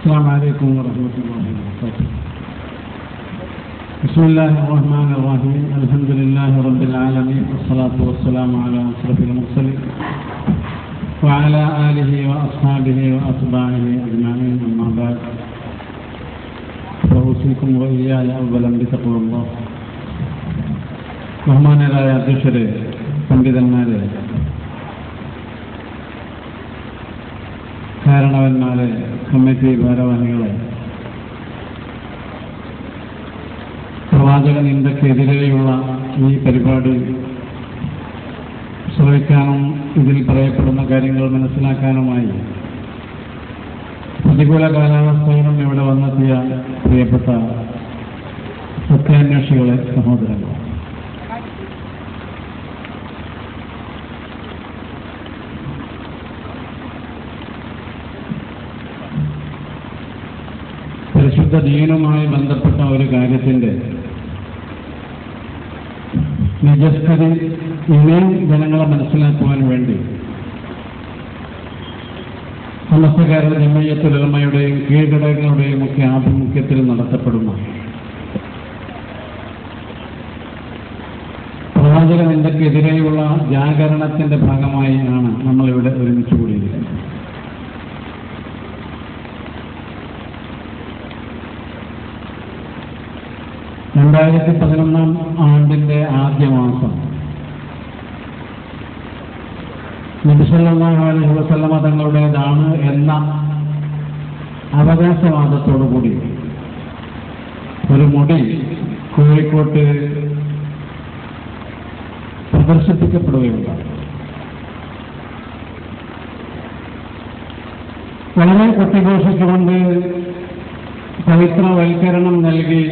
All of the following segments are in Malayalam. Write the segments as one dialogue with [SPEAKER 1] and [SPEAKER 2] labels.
[SPEAKER 1] السلام عليكم ورحمة الله وبركاته. بسم الله الرحمن الرحيم. الحمد لله رب العالمين، والصلاة والسلام على أشرف المرسلين وعلى آله وأصحابه وأتباعه أجمعين. أما بعد، فأوصيكم وإياي أولا بتقوى الله. ബഹുമാന്യരായ അധ്യക്ഷരെ, പണ്ഡിതന്മാരെ, കാരണവന്മാരെ, കമ്മിറ്റി ഭാരവാഹികളെ, പ്രവാചക നിന്ദക്കെതിരെയുള്ള ഈ പരിപാടി ശ്രവിക്കാനും ഇതിൽ പറയപ്പെടുന്ന കാര്യങ്ങൾ മനസ്സിലാക്കാനുമായി പ്രതികൂല കാലാവസ്ഥയിലും ഇവിടെ വന്നെത്തിയ പ്രിയപ്പെട്ട സത്യാന്വേഷികളെ, സഹോദരങ്ങൾ, പരിശുദ്ധ ദീനുമായി ബന്ധപ്പെട്ട ഒരു കാര്യത്തിൻ്റെ നിജസ്ഥിതി ഇനിയും ജനങ്ങളെ മനസ്സിലാക്കുവാൻ വേണ്ടി സമസ്ത കേരള ജംഇയ്യത്തുൽ ഉലമയുടെയും കീഴ്ഘടകങ്ങളുടെയും ഒക്കെ ആഭിമുഖ്യത്തിൽ നടത്തപ്പെടുന്ന പ്രവാചക നിന്ദക്കെതിരെയുള്ള ജാഗരണത്തിന്റെ ഭാഗമായി ആണ് നമ്മളിവിടെ ഒരുമിച്ച് കൂടിയിരിക്കുന്നത്. ആണ്ടിന്റെ ആദ്യ മാസം നബി സല്ലല്ലാഹു അലൈഹി വസല്ലമ തങ്ങളുടേതാണ് എന്ന അവകാശവാദത്തോടുകൂടി ഒരു മുടി കോഴിക്കോട്ട് പ്രദർശിപ്പിക്കപ്പെടുകയുണ്ടായി. വളരെ കൊട്ടിഘോഷിച്ചുകൊണ്ട് പവിത്രവൽക്കരണം നൽകി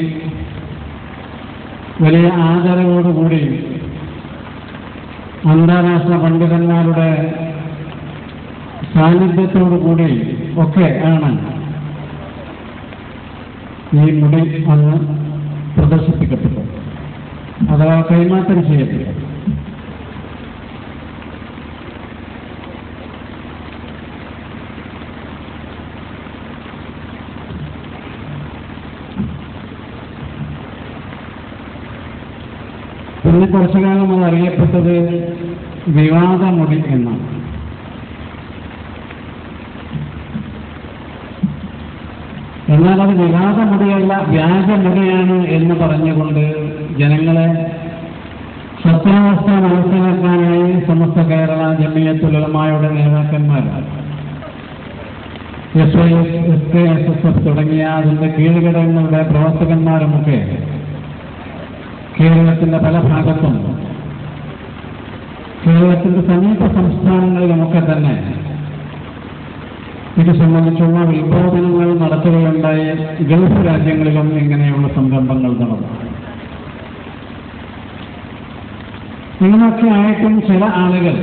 [SPEAKER 1] വലിയ ആദരവോടുകൂടി അന്താരാഷ്ട്ര പണ്ഡിതന്മാരുടെ സാന്നിധ്യത്തോടുകൂടി ഒക്കെ ആണ് ഈ മുടി അന്ന് പ്രദർശിപ്പിക്കപ്പെട്ടത്, അഥവാ കൈമാറ്റം ചെയ്യപ്പെട്ടത്. പിന്നെ കുറച്ചു കാലം അത് അറിയപ്പെട്ടത് വിവാദമുടി എന്നാണ്. എന്നാൽ അത് വിവാദമുടിയല്ല, വ്യാജമുടിയാണ് എന്ന് പറഞ്ഞുകൊണ്ട് ജനങ്ങളെ സത്യാവസ്ഥ മനസ്സിലാക്കാനായി സമസ്ത കേരള ജംഇയ്യത്തുൽ ഉലമയുടെ നേതാക്കന്മാർ, SYS, SKSSF തുടങ്ങിയ അതിന്റെ കീഴ്ഘടകങ്ങളുടെ പ്രവർത്തകന്മാരുമൊക്കെ കേരളത്തിന്റെ പല ഭാഗത്തും കേരളത്തിന്റെ സമീപ സംസ്ഥാനങ്ങളിലുമൊക്കെ തന്നെ ഇത് സംബന്ധിച്ചുള്ള ഉത്ബോധനങ്ങൾ നടത്തുകയുണ്ടായി. ഗൾഫ് രാജ്യങ്ങളിലും ഇങ്ങനെയുള്ള സംരംഭങ്ങൾ നടന്നു. ഇങ്ങനെയൊക്കെ ആയിട്ടും ചില ആളുകൾ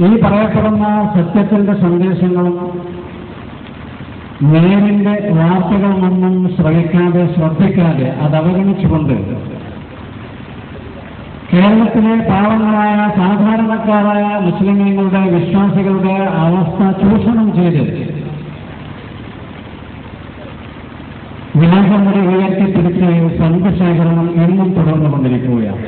[SPEAKER 1] ഈ പറയപ്പെടുന്ന സത്യത്തിന്റെ സന്ദേശങ്ങളും നേരിന്റെ വാർത്തകളൊന്നും ശ്രവിക്കാതെ, ശ്രദ്ധിക്കാതെ, അത് അവഗണിച്ചുകൊണ്ട് കേരളത്തിലെ പാവങ്ങളായ സാധാരണക്കാരായ മുസ്ലിമീങ്ങളുടെ, വിശ്വാസികളുടെ അവസ്ഥ ചൂഷണം ചെയ്ത് വ്യാജമുടി ഉയർത്തിപ്പിടിച്ച് സന്ദശേഖരണം എന്നും തുടർന്നുകൊണ്ടിരിക്കുകയാണ്.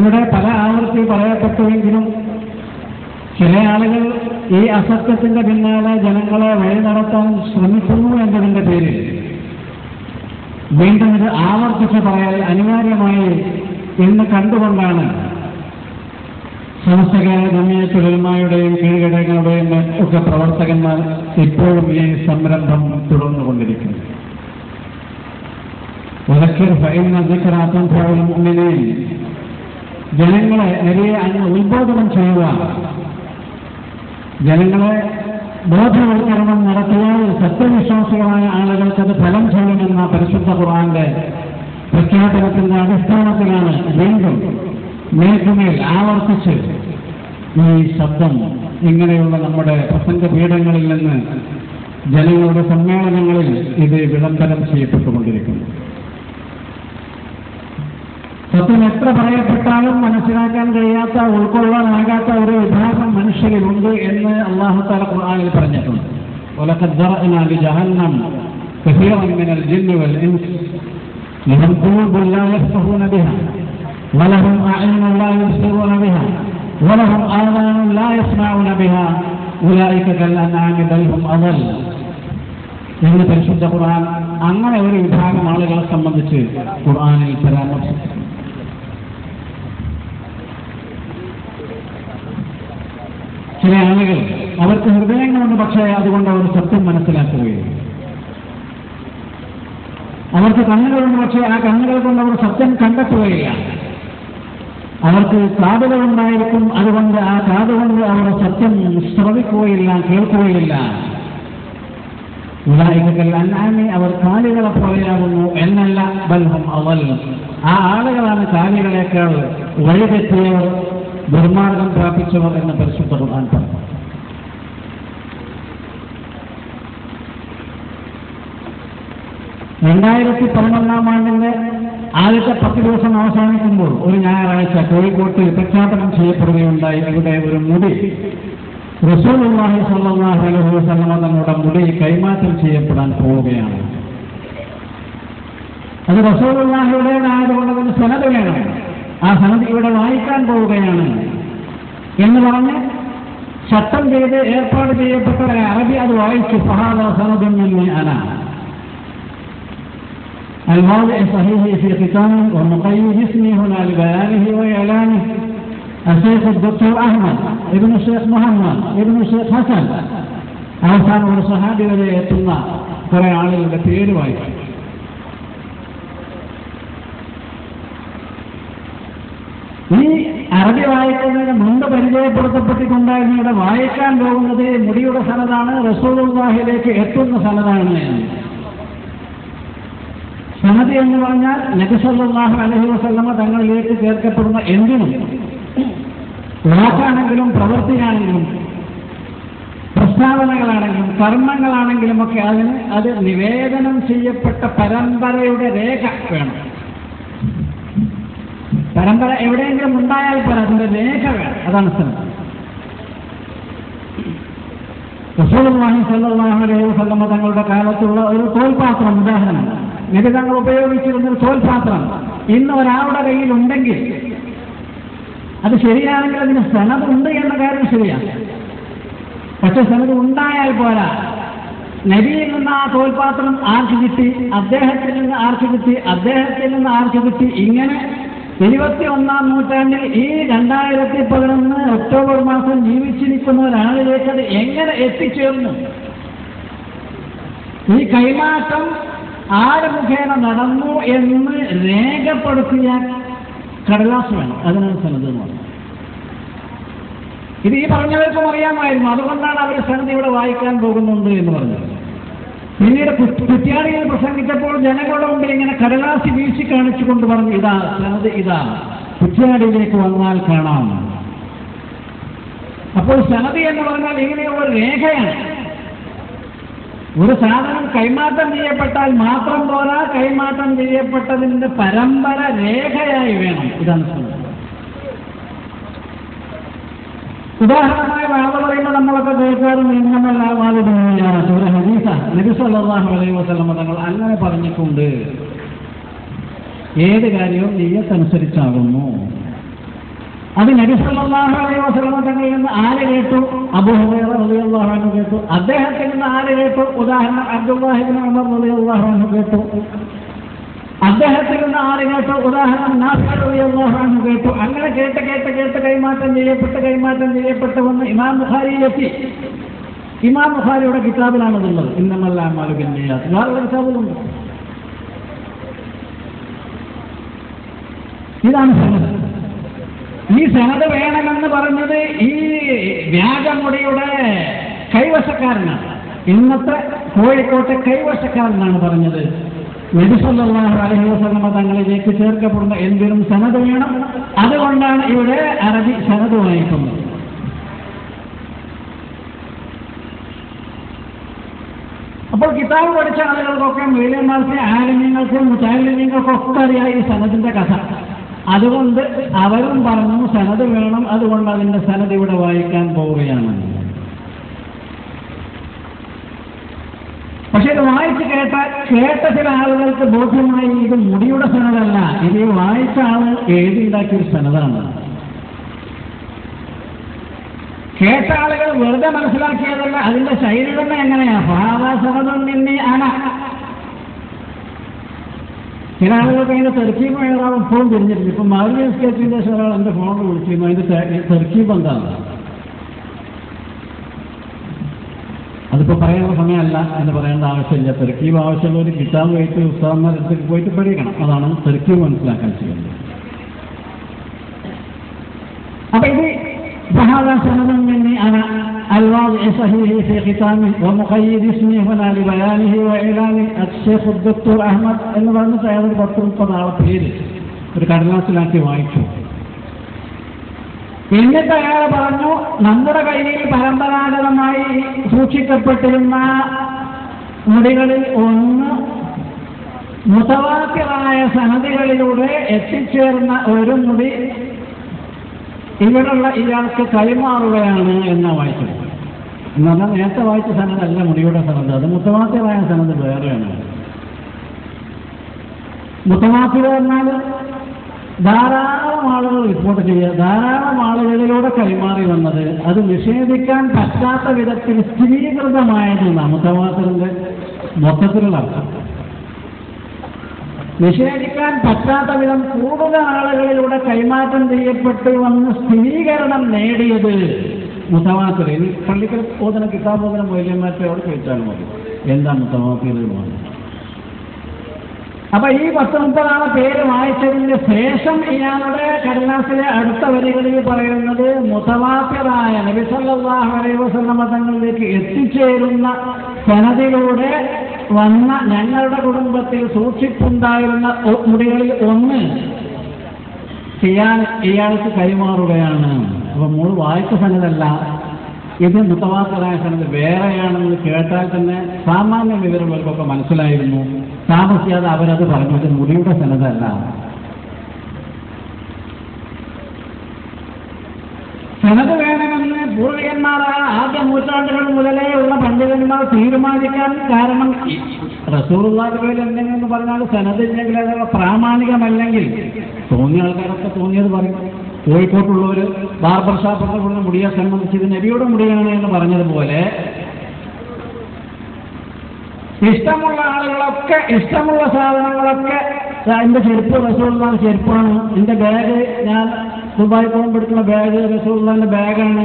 [SPEAKER 1] ഇവിടെ പല ആവർത്തി പറയപ്പെട്ടുവെങ്കിലും ചില ആളുകൾ ഈ അസത്യത്തിന്റെ പിന്നാലെ ജനങ്ങളെ വഴി നടത്താൻ ശ്രമിക്കുന്നു എന്നതിന്റെ പേരിൽ വീണ്ടും ഇത് ആവർത്തിച്ച് പറയാൻ അനിവാര്യമായി എന്ന് കണ്ടുകൊണ്ടാണ് സമസ്ത കേരള ജംഇയ്യത്തുൽ ഉലമയുടെയും കീഴ്ഘടകങ്ങളുടെയും ഒക്കെ പ്രവർത്തകന്മാർ ഇപ്പോഴും ഈ സംരംഭം തുടർന്നുകൊണ്ടിരിക്കുന്നു. ജനങ്ങളെ നിരയെ അങ്ങ് ഉത്ബോധനം ചെയ്യുക, ജനങ്ങളെ ബോധവൽക്കരണം നടത്തിയാൽ സത്യവിശ്വാസികളായ ആളുകൾക്കത് ഫലം ചെയ്യുമെന്ന പരിശുദ്ധ ഖുർആന്റെ പ്രഖ്യാപനത്തിന്റെ അടിസ്ഥാനത്തിലാണ് വീണ്ടും മേൽക്കുമേൽ ആവർത്തിച്ച് ഈ ശബ്ദം ഇങ്ങനെയുള്ള നമ്മുടെ പ്രസംഗപീഠങ്ങളിൽ നിന്ന് ജനങ്ങളുടെ സമ്മേളനങ്ങളിൽ ഇത് വിളംബരം ചെയ്യപ്പെട്ടുകൊണ്ടിരിക്കുന്നു. സത്യം എത്ര പറയപ്പെട്ടാലും മനസ്സിലാക്കാൻ കഴിയാത്ത, ഉൾക്കൊള്ളാനാകാത്ത ഒരു വിഭാഗം മനുഷ്യരിലുണ്ട് എന്ന് അല്ലാഹു തആല ഖുർആനിൽ പറഞ്ഞിട്ടുണ്ട്. വലഖദ് ദറഅനാ ലിജഹന്നം കസീറൻ മിനൽ ജിന്നി വൽ ഇൻസ് ലഹും ഖുലൂബുൻ ലാ യഫ്ഖഹൂന ബിഹാ വലഹും അഅ്യുനുൻ ലാ യുബ്സിറൂന ബിഹാ വലഹും ആദാനുൻ ലാ യസ്മഊന ബിഹാ ഉലൈക കൽ അൻആമി ബൽ ഹും അദൽ എന്ന് പരിശുദ്ധ ഖുർആൻ അങ്ങനെ ഒരു വിഭാഗം ആളുകളെ സംബന്ധിച്ച് ഖുർആനിൽ പരാമർശിച്ചു. ചില ആളുകൾ അവർക്ക് ഹൃദയങ്ങളുണ്ട്, പക്ഷേ അതുകൊണ്ട് അവർ സത്യം മനസ്സിലാക്കുകയില്ല. അവർക്ക് കണ്ണുകളുണ്ട്, പക്ഷേ ആ കണ്ണുകൾ കൊണ്ട് അവർ സത്യം കണ്ടെത്തുകയില്ല. അവർക്ക് കാതുകളുണ്ടായിരിക്കും, അതുകൊണ്ട് ആ കാതുകൊണ്ട് അവർ സത്യം ശ്രവിക്കുകയില്ല, കേൾക്കുകയില്ല. ഉലൈകൽ അൻആമി, അവർ കാലികളെ പോലെയാകുന്നു എന്നല്ല, ബൽഹും അവൽ, ആ ആളുകളാണ് കാലികളേക്കാൾ വഴിതെറ്റിയവർ, ദുർമാർഗം പ്രാപിച്ചവർ എന്ന് പരിശുദ്ധ ഖുർആൻ പറഞ്ഞു. ആണ്ടിന്റെ ആദ്യത്തെ 10 ദിവസം അവസാനിക്കുമ്പോൾ ഒരു ഞായറാഴ്ച കോഴിക്കോട്ട് പ്രഖ്യാപനം ചെയ്യപ്പെടുകയുണ്ടായി. ഇവിടെ ഒരു മുടി റസൂലുള്ളാഹി സ്വല്ലല്ലാഹു അലൈഹി വസല്ലം തങ്ങളുടെ മുടി കൈമാറ്റം ചെയ്യപ്പെടാൻ പോവുകയാണ്. അത് റസൂലുള്ളാഹിയുടേതായതുകൊണ്ട് അതിന് സനദ് വേണം, ആ സനദ് ഇവിടെ വായിക്കാൻ പോവുകയാണ് എന്ന് പറഞ്ഞ് ചട്ടം ചെയ്ത് ഏർപ്പാട് ചെയ്യപ്പെട്ട അറബി അത് വായിച്ചു. ഫഹാദാ സനദുൻ മിന്നി അനാ الواضع صحيح في ختامه ومقيد اسمه هنا لبيانه وإعلانه الشيخ الدكتور أحمد ابن الشيخ محمد ابن الشيخ حسن അവസാന ഒരു സഹാബി വരെ എത്തുന്ന കുറെ ആളുകളുടെ പേര് വായിച്ചു. ഈ അറബി വായിക്കുന്നതിന് മുമ്പ് പരിചയപ്പെടുത്തപ്പെട്ടിട്ടുണ്ടായിരുന്നു. ഇവിടെ വായിക്കാൻ പോകുന്നത് മുടിയുടെ സനദാണ്, റസൂലുള്ളാഹിയിലേക്ക് എത്തുന്ന സനദാണ്. സനദ് എന്ന് പറഞ്ഞാൽ നബി സല്ലല്ലാഹു അലൈഹി വസല്ലമ തങ്ങളിലേക്ക് ചേർക്കപ്പെടുന്ന എന്തിനും, വാക്കാണെങ്കിലും പ്രവൃത്തിയാണെങ്കിലും പ്രസ്താവനകളാണെങ്കിലും കർമ്മങ്ങളാണെങ്കിലും ഒക്കെ അത് നിവേദനം ചെയ്യപ്പെട്ട പരമ്പരയുടെ രേഖ വേണം. പരമ്പര എവിടെയെങ്കിലും ഉണ്ടായാൽ പോരാ, അതിന്റെ രേഖ വേണം. അതാണ് സനദ്. റസൂലുള്ളാഹി സ്വല്ലല്ലാഹു അലൈഹി വസല്ലമ തങ്ങളുടെ കാലത്തുള്ള ഒരു തോൽപാത്രം, ഉദാഹരണം, നബി തങ്ങൾ ഉപയോഗിച്ചിരുന്ന ഒരു തോൽപാത്രം ഇന്ന് ഒരാളുടെ കയ്യിൽ ഉണ്ടെങ്കിൽ അത് ശരിയാണെങ്കിൽ അതിന് സനദ് ഉണ്ട് എന്ന കാര്യം ശരിയാണ്. പക്ഷെ സനദ് ഉണ്ടായാൽ പോരാ. നബിയിൽ നിന്ന് ആ തോൽപാത്രം ആർക്ക് കിട്ടി, അദ്ദേഹത്തിൽ നിന്ന് ആർക്ക് കിട്ടി, അദ്ദേഹത്തിൽ നിന്ന് ആർക്ക് കിട്ടി, ഇങ്ങനെ 21-ാം നൂറ്റാണ്ടിൽ ഈ 2011 ഒക്ടോബർ മാസം ജീവിച്ചിരിക്കുന്ന ഒരാളിലേക്ക് അത് എങ്ങനെ എത്തിച്ചേർന്നു? ഈ കൈമാറ്റം ആര് മുഖേന നടന്നു എന്ന് രേഖപ്പെടുത്തിയ കടലാസ് വേണം. അതിനാണ് സനദ് എന്ന് പറയുന്നത്. ഇത് ഈ പറഞ്ഞവർക്കും അറിയാമായിരുന്നു, അതുകൊണ്ടാണ് അവർ സനദ് ഇവിടെ വായിക്കാൻ പോകുന്നുണ്ട് എന്ന് പറഞ്ഞത്. പിന്നീട് കുറ്റ്യാടിയിൽ പ്രസംഗിച്ചപ്പോൾ ജനങ്ങളുടെ മുമ്പിൽ ഇങ്ങനെ കടലാസി വീശി കാണിച്ചുകൊണ്ട് പറഞ്ഞു, ഇതാ സനദ്, ഇതാ കുറ്റ്യാടിയിലേക്ക് വന്നാൽ കാണാം. അപ്പോൾ സനദ് എന്ന് പറഞ്ഞാൽ ഇങ്ങനെയുള്ള രേഖയാണ്. ഒരു സാധനം കൈമാറ്റം ചെയ്യപ്പെട്ടാൽ മാത്രം പോരാ, കൈമാറ്റം ചെയ്യപ്പെട്ടതിന്റെ പരമ്പര രേഖയായി വേണം. ഇതാണ് സനദ്. ഉദാഹരണമായി വാദ പറയുമ്പോൾ നമ്മളൊക്കെ കേൾക്കാറുണ്ട്, ഒരു ഹദീസ നബി സല്ലല്ലാഹു അലൈഹി വസല്ലം തങ്ങൾ അങ്ങനെ പറഞ്ഞിട്ടുണ്ട്, ഏത് കാര്യവും നിയ്യത്തനുസരിച്ചാകുന്നു. അത് നബി സല്ലല്ലാഹു അലൈഹി വസല്ലം തങ്ങളിൽ നിന്ന് ആര് കേട്ടു? അബൂ ഹുറൈറ റളിയല്ലാഹു അൻഹു കേട്ടു. അദ്ദേഹത്തിൽ നിന്ന് ആര് കേട്ടു? ഉദാഹരണം അബ്ദുല്ലാഹി ഇബ്നു ഉമർ റളിയല്ലാഹു അൻഹു കേട്ടു. അദ്ദേഹത്തിൽ നിന്ന് ആര് കേട്ടു? ഉദാഹരണം നാഫിഅ് റളിയല്ലാഹു അൻഹു കേട്ടു. അങ്ങനെ കേട്ട് കൈമാറ്റം ചെയ്യപ്പെട്ട് വന്ന് ഇമാം ബുഖാരിയിലെത്തി. ഇമാം ബുഖാരിയുടെ കിതാബിലാണുള്ളത്, ഇന്നമൽ അഅ്മാലു ബിന്നിയ്യാത്ത്. വേറെ കിതാബിലുണ്ട്. ഇതാണ് സനദ്. ഈ സനദ് വേണമെന്ന് പറഞ്ഞത് ഈ വ്യാജമുടിയുടെ കൈവശക്കാരനാണ്. ഇന്നത്തെ കോഴിക്കോട്ടെ കൈവശക്കാരനാണ് പറഞ്ഞത്. നബി സല്ലല്ലാഹു അലൈഹി വസല്ലം തങ്ങളിലേക്ക് ചേർക്കപ്പെടുന്ന എന്തിനും സനദ് വേണം. അതുകൊണ്ടാണ് ഇവിടെ അറബി സനദ് വായിക്കുന്നത്. അപ്പോൾ കിതാബ് പഠിച്ച ആളുകൾക്കൊക്കെ മൂല്യന്മാർക്ക്, ആലിമ്യങ്ങൾക്ക്, മുതഅല്ലിമീങ്ങൾക്കൊക്കെ അറിയാം ഈ സനദിന്റെ കഥ. അതുകൊണ്ട് അവരും പറഞ്ഞു സനത് വേണം, അതുകൊണ്ട് അതിന്റെ സനത് ഇവിടെ വായിക്കാൻ പോവുകയാണ്. പക്ഷെ ഇത് വായിച്ച് കേട്ട ചില ആളുകൾക്ക് ബോധ്യമായി ഇത് മുടിയുടെ സനതല്ല, ഇത് വായിച്ച ആള് എഴുതിയുണ്ടാക്കിയൊരു സനതാണ്. കേട്ട ആളുകൾ വെറുതെ മനസ്സിലാക്കിയതല്ല, അതിന്റെ ശൈലി തന്നെ എങ്ങനെയാ സനതും നിന്നെ അന. ചില ആളുകൾക്ക് അതിന്റെ തെർക്കീബ് ഏറാവും ഫോൺ തിരിഞ്ഞിട്ടില്ല. ഇപ്പൊ മൗലവി സ്കേറ്റിന്റെ ഒരാൾ എന്റെ ഫോണിൽ വിളിച്ചിരുന്നു, അതിന്റെ തെർക്കീബ് എന്താണ്? അതിപ്പോൾ പറയാനുള്ള സമയമല്ല എന്ന് പറയേണ്ട ആവശ്യമില്ല. തെർക്കീബ് ആവശ്യമുള്ള ഒരു കിതാബ് പോയിട്ട് ഉസ്താദന്മാരടുത്തേക്ക് പോയിട്ട് പഠിക്കണം. അതാണ് തെർക്കീബ് മനസ്സിലാക്കാൻ ചെയ്യുന്നത്. അപ്പൊ ഇത് فهذا سند مني أنا الواضع صحيح في ختامه ومقيد اسمه هنا لبيانه وإعلانه الشيخ الدكتور أحمد എന്ന് പറഞ്ഞിട്ട് അയാൾ 10-30 പേര് ഒരു കടലാസിലാക്കി വായിച്ചു. എന്നിട്ട് അയാൾ പറഞ്ഞു, നമ്മുടെ കയ്യിൽ പരമ്പരാഗതമായി സൂക്ഷിക്കപ്പെട്ടിരുന്ന മുടികളിൽ ഒന്ന് മുതവാത്തിറായ സനദികളിലൂടെ എത്തിച്ചേർന്ന ഒരു മുടി ഇവിടെയുള്ള ഇയാൾക്ക് കൈമാറുകയാണ് എന്നാ വായിച്ചത്. എന്ന് പറഞ്ഞാൽ നേരത്തെ വായിച്ച സനതല്ല മുടിയുടെ സനത്, അത് മുതവാത്തിറായ സനത് വേറെയാണ്. മുതവാത്തിർ എന്നാൽ ധാരാളം ആളുകൾ റിപ്പോർട്ട് ചെയ്യുക, ധാരാളം ആളുകളിലൂടെ കൈമാറി വന്നത്, അത് നിഷേധിക്കാൻ പറ്റാത്ത വിധത്തിൽ സ്ഥിരീകൃതമായതെന്നാണ് മുതവാത്തിറിന്റെ മൊത്തത്തിലുള്ള അർത്ഥം. നിഷേധിക്കാൻ പറ്റാത്ത വിധം കൂടുതൽ ആളുകളിലൂടെ കൈമാറ്റം ചെയ്യപ്പെട്ട് വന്ന് സ്ഥിരീകരണം നേടിയത് മുതവാത്തിർ. ഇനി പള്ളിക്കൽ ഓതന കിതാബോധന മൂല്യന്മാരോട് ചോദിച്ചാൽ മതി എന്താ മുതവാത്തിർ. അപ്പൊ ഈ 10-30 പേര് വായിച്ചതിന് ശേഷം ഇയാളുടെ കടലാസിലെ അടുത്ത വരികളിൽ പറയുന്നത് മുതവാത്തിറായ നബി സല്ലല്ലാഹു അലൈഹി വസല്ലം തങ്ങളിലേക്ക് എത്തിച്ചേരുന്ന സനദിലൂടെ വന്ന ഞങ്ങളുടെ കുടുംബത്തിൽ സൂക്ഷിപ്പുണ്ടായിരുന്ന മുടികളിൽ ഒന്ന് ചെയ്യാൻ ഇയാൾക്ക് കൈമാറുകയാണ്. അപ്പൊ മുഴു വായിച്ച സനതല്ല, ഇത് മുതവാത്തിറായ സനത് വേറെയാണെന്ന് കേട്ടാൽ തന്നെ സാമാന്യ വിവരങ്ങൾക്കൊക്കെ മനസ്സിലായിരുന്നു. താമസിയാതെ അവരത് പറഞ്ഞത് മുടിയുടെ സനതല്ല. സനത് വേണമെന്ന് പൂർവികന്മാരായ ആദ്യ നൂറ്റാണ്ടുകൾ മുതലേ ഉള്ള പണ്ഡിതന്മാർ തീരുമാനിക്കാൻ കാരണം റസൂലുള്ളാഹിയുടെ പേരിൽ എന്തെങ്കിലും പറഞ്ഞാൽ സനത് ഇല്ലെങ്കിൽ അത് പ്രാമാണികമല്ലെങ്കിൽ തോന്നിയ ആൾക്കാരൊക്കെ തോന്നിയത് പറയും. കോഴിക്കോട്ടുള്ളവർ ബാർബർ ഷാപ്പൊക്കെ കൊടുക്കുന്ന മുടിയെ സംബന്ധിച്ച് ഇത് നബിയുടെ മുടിയാണ് എന്ന് പറഞ്ഞതുപോലെ ഇഷ്ടമുള്ള ആളുകളൊക്കെ ഇഷ്ടമുള്ള സാധനങ്ങളൊക്കെ എൻ്റെ ചെരുപ്പ് റസൂലുള്ളാഹിന്റെ ചെരുപ്പാണ്, എൻ്റെ ബാഗ് ഞാൻ ദുബായ് പോകുമ്പോൾ എടുക്കുന്ന ബാഗ് റസൂലുള്ളാഹിന്റെ ബാഗാണ്,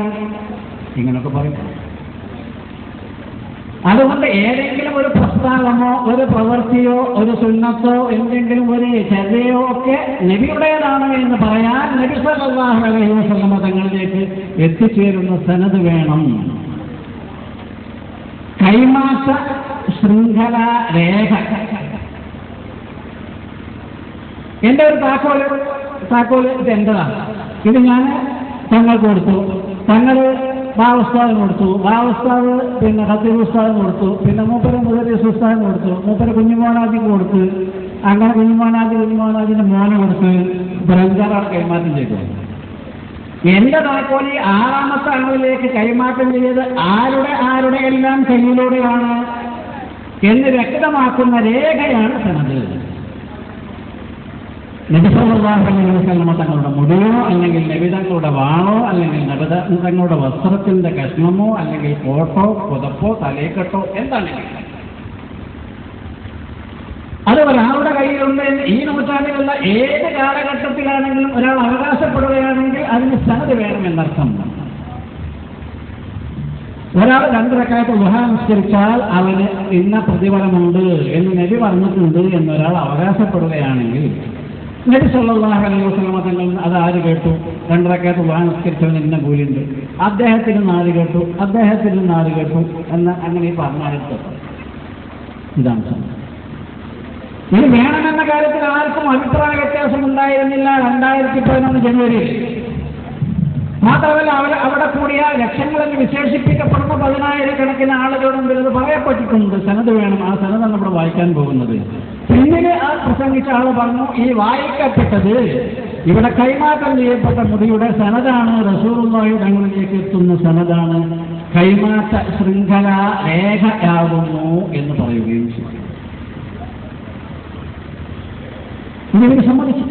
[SPEAKER 1] ഇങ്ങനെയൊക്കെ പറയും. അതുകൊണ്ട് ഏതെങ്കിലും ഒരു പ്രസ്താവമോ ഒരു പ്രവൃത്തിയോ ഒരു സുന്നത്തോ എന്തെങ്കിലും ഒരു ചര്യയോ ഒക്കെ നബിയുടേതാണ് എന്ന് പറയാൻ നബി സല്ലല്ലാഹു അലൈഹി വസല്ലം തങ്ങളിലേക്ക് എത്തിച്ചേരുന്ന സനത് വേണം. കൈമാറ്റ ശൃംഖല രേഖ. എൻ്റെ ഒരു താക്കോല് ഇത് എന്റേതാണ്, ഇത് ഞാൻ തങ്ങൾക്ക് കൊടുത്തു, തങ്ങൾ ബാവുസ്താദിന് കൊടുത്തു, ബാവുസ്താദ് പിന്നെ ഖത്തീബ് ഉസ്താദിന് കൊടുത്തു, പിന്നെ മൂപ്പര് മുദരീസ് ഉസ്താദിന് കൊടുത്തു, മൂപ്പര് കുഞ്ഞുമോനാജിക്ക് കൊടുത്ത്, അങ്ങനെ കുഞ്ഞുമോനാജിന്റെ മോനെ കൊടുത്ത് ബ്രഞ്ചാറാണ് കൈമാറ്റം ചെയ്തത്. എന്റെ താക്കോലി 6ാമത്തെ ആളിലേക്ക് കൈമാറ്റം ചെയ്തത് ആരുടെ എല്ലാം കയ്യിലൂടെയാണ് എന്ന് വ്യക്തമാക്കുന്ന രേഖയാണ് സനത്. നബി സല്ലല്ലാഹു അലൈഹി വസല്ലം തങ്ങളുടെ മുടിയോ അല്ലെങ്കിൽ നബി തങ്ങളുടെ വാളോ അല്ലെങ്കിൽ നബി തങ്ങളുടെ വസ്ത്രത്തിന്റെ കഷ്ണമോ അല്ലെങ്കിൽ കോട്ടോ പുതപ്പോ തലേക്കെട്ടോ എന്താണെങ്കിലും അത് ഒരാളുടെ കയ്യിലുണ്ട്. ഈ നൂറ്റാണ്ടിലുള്ള ഏത് കാലഘട്ടത്തിലാണെങ്കിലും ഒരാൾ അവകാശപ്പെടുകയാണെങ്കിൽ അതിന് സനത് വേണമെന്നർത്ഥം. ഒരാൾ 2 റക്അത്ത് ദുഹാ നിസ്കരിച്ചാൽ അവന് ഇന്ന പ്രതിഫലമുണ്ട് എന്ന് നബി പറഞ്ഞിട്ടുണ്ട് എന്നൊരാൾ അവകാശപ്പെടുകയാണെങ്കിൽ നബി സല്ലല്ലാഹു അലൈഹി വസല്ലം തങ്ങൾ അത് ആര് കേട്ടു? 2 റക്അത്ത് ദുഹാ നിസ്കരിച്ചവന് ഇന്ന കൂലിയുണ്ട്, അദ്ദേഹത്തിന് 4 കേട്ടു, അദ്ദേഹത്തിന് 4 കേട്ടു എന്ന് അങ്ങനെ പറഞ്ഞാലെത്തും. ഇതാണ് സനത്. ഇത് വേണമെന്ന കാര്യത്തിൽ ആർക്കും അഭിപ്രായ വ്യത്യാസം ഉണ്ടായിരുന്നില്ല 2011 ജനുവരിയിൽ. മാത്രമല്ല അവിടെ കൂടിയ ലക്ഷങ്ങളെന്ന് വിശേഷിപ്പിക്കപ്പെടുന്ന 10,000-കണക്കിന് ആളുകളുടെ മുമ്പിൽ അത് പറയപ്പെട്ടിട്ടുണ്ട് സനത് വേണം. ആ സനതാണ് നമ്മൾ വായിക്കാൻ പോകുന്നത്. പിന്നീട് ആ പ്രസംഗിച്ച ആൾ പറഞ്ഞു, ഈ വായിക്കപ്പെട്ടത് ഇവിടെ കൈമാറ്റം ചെയ്യപ്പെട്ട മുടിയുടെ സനദാണ് റസൂലുള്ളാഹിയുടെ തങ്ങളിലേക്ക് എത്തുന്ന സനദാണ്, കൈമാറ്റ ശൃംഖല രേഖയാകുന്നു എന്ന് പറയുകയും ചെയ്തു. ഇതിന് സമ്മതിച്ചു.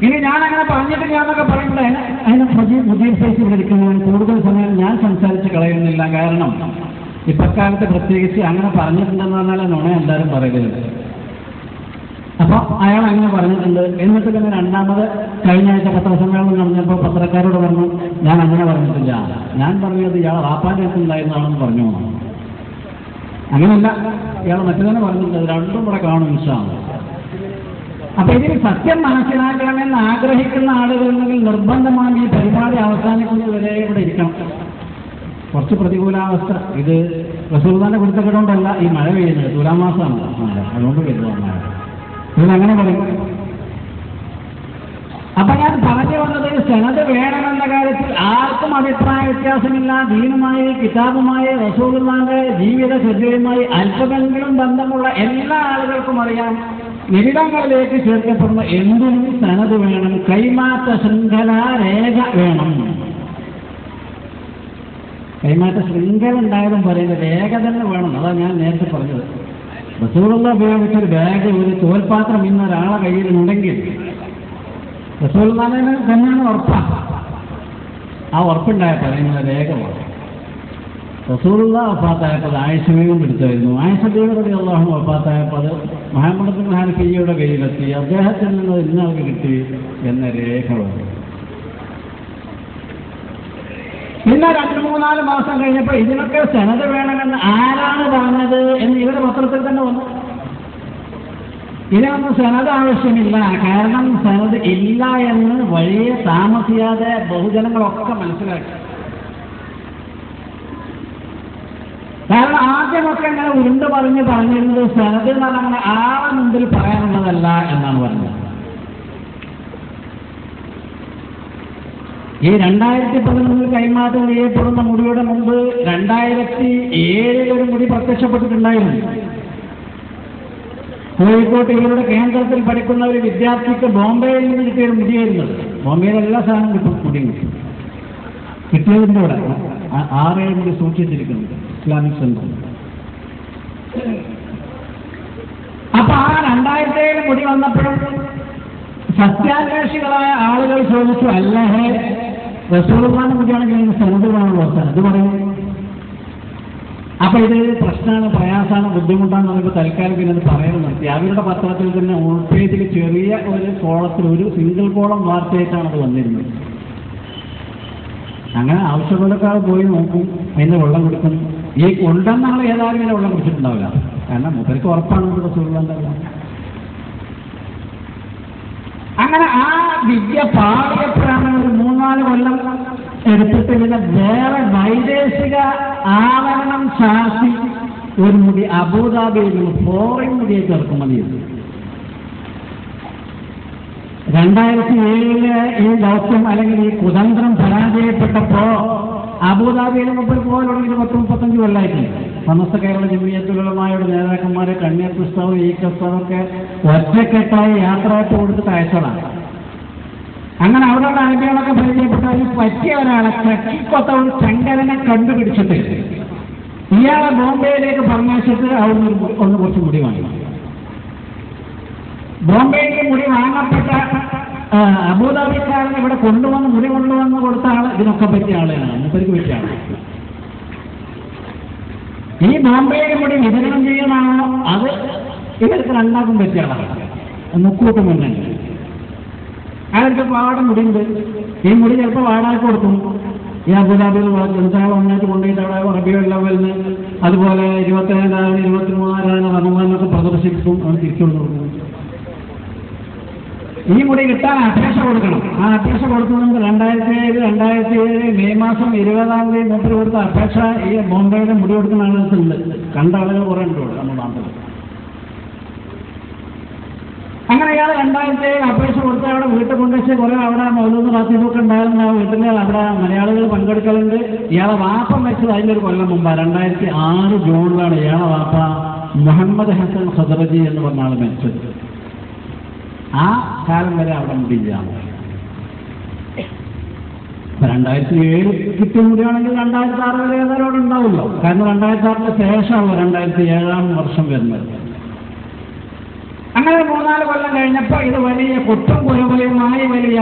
[SPEAKER 1] ഇനി ഞാനങ്ങനെ പറഞ്ഞിട്ട് ഞാനൊക്കെ പറയുമ്പോൾ അതിനെ പുതിയ ഫേസ് ഇവിടെ ഇരിക്കുന്നതിന് കൂടുതൽ സമയം ഞാൻ സംസാരിച്ച് കളയുന്നില്ല. കാരണം ഇപ്പക്കാലത്ത് പ്രത്യേകിച്ച് അങ്ങനെ പറഞ്ഞിട്ടുണ്ടെന്ന് പറഞ്ഞാൽ നുണ എല്ലാവരും പറയുന്നത്. അപ്പോൾ അയാൾ അങ്ങനെ പറഞ്ഞിട്ടുണ്ട്. എന്നിട്ട് പിന്നെ രണ്ടാമത് കഴിഞ്ഞ ആഴ്ച പത്രസമ്മേളനം നടന്നപ്പോൾ പത്രക്കാരോട് പറഞ്ഞു ഞാൻ അങ്ങനെ പറഞ്ഞിട്ടില്ല, ഞാൻ പറഞ്ഞത് ഇയാൾ വാപ്പാൻ്റെ അടുത്തുണ്ടായിരുന്നാണെന്ന് പറഞ്ഞു. അങ്ങനെയല്ല, ഇയാൾ മറ്റു തന്നെ പറഞ്ഞിട്ടുണ്ട്. രണ്ടും കൂടെ കാണും ഇൻഷാഅല്ലാഹ്. അപ്പൊ ഇതിന് സത്യം മനസ്സിലാക്കണമെന്ന് ആഗ്രഹിക്കുന്ന ആളുകളുണ്ടെങ്കിൽ നിർബന്ധമായി ഈ പരിപാടി അവസാനിക്കുന്നതുവരെ ഇവിടെ ഇരിക്കണം. കുറച്ച് പ്രതികൂലാവസ്ഥ, ഇത് റസൂലുള്ളാഹിന്റെ കുരുത്തക്കേടുകൊണ്ടല്ല, ഈ മഴ പെയ്യുന്നത് തുലാമാസമാണ് മഴ, അതുകൊണ്ട് വരുന്നതാണ് മഴ. ഇതിനങ്ങനെ പറയും. അപ്പൊ ഞാൻ പറഞ്ഞു വന്നത് സനദ് വേണമെന്ന കാര്യത്തിൽ ആർക്കും അഭിപ്രായ വ്യത്യാസമില്ല. ദീനുമായി, കിതാബുമായി, റസൂലുള്ളാഹിന്റെ ജീവിത ചര്യയുമായി അല്പമെങ്കിലും ബന്ധമുള്ള എല്ലാ ആളുകൾക്കും അറിയാം, നിബിധങ്ങളിലേക്ക് ചേർക്കപ്പെടുന്ന എന്തിനും സനദ് വേണം, കൈമാറ്റ ശൃംഖല രേഖ വേണം. കൈമാറ്റ ശൃംഖല ഉണ്ടായതും പറയുന്നത് രേഖ തന്നെ വേണം. അതാണ് ഞാൻ നേരത്തെ പറഞ്ഞത്. റസൂലുള്ളാഹി ഉപയോഗിച്ചൊരു ബാഗ്, ഒരു തോൽപാത്രം ഇന്നൊരാളെ കയ്യിലുണ്ടെങ്കിൽ റസൂലുള്ളാഹിനെ തന്നെയാണ് ഉറപ്പാണ്. ആ ഉറപ്പുണ്ടായപ്പോൾ അതിനുള്ള രേഖ വേണം. റസൂലുള്ളാഹി വഫാത്തായപ്പോൾ ആയിഷയും എടുത്തായിരുന്നു. ആയിഷ ബീവി റളിയല്ലാഹു അൻഹ വഫാത്തായപ്പോൾ അത് മുഹമ്മദ് ബിൻ ഹനഫിയുടെ കയ്യിലെത്തി, അദ്ദേഹത്തിൽ നിന്ന് ഇന്നവർക്ക് കിട്ടി എന്ന രേഖ വേണം. പിന്നെ 2-3-4 മാസം കഴിഞ്ഞപ്പോൾ ഇതിനൊക്കെ സനദ് വേണമെന്ന് ആരാണ് പറഞ്ഞത് എന്ന് ഇവരുടെ പത്രത്തിൽ തന്നെ വന്നു. ഇതിനൊന്നും സനദ് ആവശ്യമില്ല, കാരണം സനദ് ഇല്ല എന്ന് വഴിയെ താമസിയാതെ ബഹുജനങ്ങളൊക്കെ മനസ്സിലാക്കി. കാരണം ആദ്യമൊക്കെ അങ്ങനെ ഉരുണ്ട് പറഞ്ഞിരുന്നത് സനദ് എന്ന് പറഞ്ഞാൽ അങ്ങനെ ആളെ മുമ്പിൽ പറയാനുള്ളതല്ല എന്നാണ് പറഞ്ഞത്. ഈ 2011 കൈമാറ്റം ചെയ്യപ്പെടുന്ന മുടിയുടെ മുമ്പ് 2007 ഒരു മുടി പ്രത്യക്ഷപ്പെട്ടിട്ടുണ്ടായിരുന്നു. കോഴിക്കോട്ട് ഇവരുടെ കേന്ദ്രത്തിൽ പഠിക്കുന്ന ഒരു വിദ്യാർത്ഥിക്ക് ബോംബെയിൽ നിന്ന് കിട്ടിയൊരു മുടിയായിരുന്നത്. ബോംബെയിൽ എല്ലാ സാധനവും കിട്ടും, മുടിയും കിട്ടിയതിൻ്റെ കൂടെ 6-7 മുടി സൂക്ഷിച്ചിരിക്കുന്നത് ഇസ്ലാമിക് സെന്റർ. അപ്പൊ ആ 2007 മുടി വന്നപ്പോഴും സത്യാന്വേഷികളായ ആളുകൾ ചോദിച്ചു, അല്ലാഹേ റസൂലുള്ളാഹിന്റെ മുടിയാണെങ്കിൽ സനദ് വേണമല്ലോ, സനദ് പറയും. അപ്പൊ ഇത് പ്രശ്നമാണ്, പ്രയാസമാണ്, ബുദ്ധിമുട്ടാന്ന് പറയുമ്പോൾ തൽക്കാലം പിന്നെ അത് പറയാൻ നിർത്തി. അവരുടെ പത്രത്തിൽ തന്നെ ഉൾപേജിൽ ചെറിയ ഒരു കോളത്തിൽ ഒരു സിംഗിൾ കോളം വാർത്തയായിട്ടാണ് അത് വന്നിരുന്നത്. അങ്ങനെ ആവശ്യമുള്ളൊക്കെ പോയി നോക്കും, അതിന് വെള്ളം കൊടുക്കും. ഈ ഉണ്ടെന്നാൾ ഏതായാലും ഇതിനെ വെള്ളം കുടിച്ചിട്ടുണ്ടാവില്ല, കാരണം മൂപ്പർക്ക് ഉറപ്പാണ് റസൂലുള്ളാഹിന്റെ. അങ്ങനെ ആ വിദ്യ പാടിയപ്പോഴാണ് ഒരു 3-4 കൊല്ലം എടുത്തിട്ട് പിന്നെ വേറെ വൈദേശിക ആവരണം ശാസ്തി ഒരു മുടി അബുദാബിയിൽ നിന്ന് ഫോറിൻ മുടിയെ ഇറക്കുമതി ചെയ്തു. 2007 ഈ ദൗത്യം അല്ലെങ്കിൽ ഈ കുതന്ത്രം പരാജയപ്പെട്ടപ്പോ അബുദാബിയിൽ മുമ്പിൽ പോകാൻ തുടങ്ങി 10-35 കൊല്ലമായിട്ടുണ്ട്. സമസ്ത കേരള ജമിയത്തുലമായുടെ നേതാക്കന്മാരെ കണ്ണീർ പുസ്തകം, ഈ പുസ്തകമൊക്കെ ഒറ്റക്കെട്ടായി യാത്രയായിട്ട് കൊടുത്തിട്ട് അയച്ചതാണ്. അങ്ങനെ അവരുടെ അനുഭവങ്ങളൊക്കെ പരിചയപ്പെട്ട അതിന് പറ്റിയ ഒരാളെ ചക്കിക്കൊത്ത ഒരു ചങ്കരനെ കണ്ടുപിടിച്ചിട്ട് ഇയാളെ ബോംബെയിലേക്ക് പറഞ്ഞയച്ചിട്ട് അവിടെ ഒന്ന് കുറച്ച് മുടി വാങ്ങി. ബോംബെയിലേക്ക് മുടി വാങ്ങപ്പെട്ട അബുദാബിക്കാരൻ ഇവിടെ മുടി കൊണ്ടുവന്ന് കൊടുത്ത ആൾ ഇതിനൊക്കെ പറ്റിയ ആളെയാണ്, മൂപ്പർക്ക് പറ്റിയ ആള്. ഈ ബോംബെയിലെ മുടി വിതരണം ചെയ്യുന്നതാണോ അത് ഇവർക്ക് രണ്ടാക്കും പറ്റിയ ആളാണ്. മുക്കൂട്ടും മുന്നേ അയാൾക്ക് പാടം മുടിയുണ്ട്. ഈ മുടി ചിലപ്പോൾ വാടാക്കി കൊടുക്കും. ഈ അബുദാബിയിൽ ഒന്നായിട്ട് കൊണ്ടുപോയിട്ട് അവിടെ റബീഉൽ അവ്വലിന് അതുപോലെ 27-ാം 23-ാം റമദാനിലൊക്കെ പ്രദർശിപ്പിക്കും, അവൻ തിരിച്ചുകൊണ്ട് കൊടുക്കും. ഈ മുടി കിട്ടാൻ അപേക്ഷ കൊടുക്കണം. ആ അപേക്ഷ കൊടുക്കുന്നത് 2007 മെയ് മാസം 20-ാം തീയതി മൂപ്പർ കൊടുത്ത അപേക്ഷ ഈ ബോംബെയിലെ മുടി കൊടുക്കുന്ന ആളുകൾക്കുണ്ട്. കണ്ട ആളുകൾ കുറേ ഉണ്ട് നമ്മുടെ നാട്ടിൽ. അങ്ങനെ ഇയാൾ 2007 അപേക്ഷ കൊടുത്ത് അവിടെ വീട്ടിൽ കൊണ്ടുവച്ച് കുറെ അവിടെ മൗലൂദ് റാത്തീബൊക്കെ ഉണ്ടായിരുന്ന ആ വീട്ടിൽ അവിടെ മലയാളികൾ പങ്കെടുക്കലുണ്ട്. ഇയാളെ വാപ്പം വെച്ചത് അതിൻ്റെ ഒരു കൊല്ലം മുമ്പാണ്. 2006 ജൂണിലാണ് ഇയാളെ വാപ്പ മുഹമ്മദ് ഹസൻ ഖദറജി എന്ന് പറഞ്ഞ ആൾ മരിച്ചത്. ആ കാലം വരെ അവിടെ മുടിയില്ല. 2007 കിട്ടിയ മുടിയാണെങ്കിൽ 2006 വരെ ഏതായാലും അവിടെ ഉണ്ടാവുമല്ലോ. കാരണം 2006 ശേഷമാണ് 2007 വർഷം വരുന്നത്. അങ്ങനെ 3-4 കൊല്ലം കഴിഞ്ഞപ്പോൾ ഇത് വലിയ കൊട്ടും കുരവലയുമായി വലിയ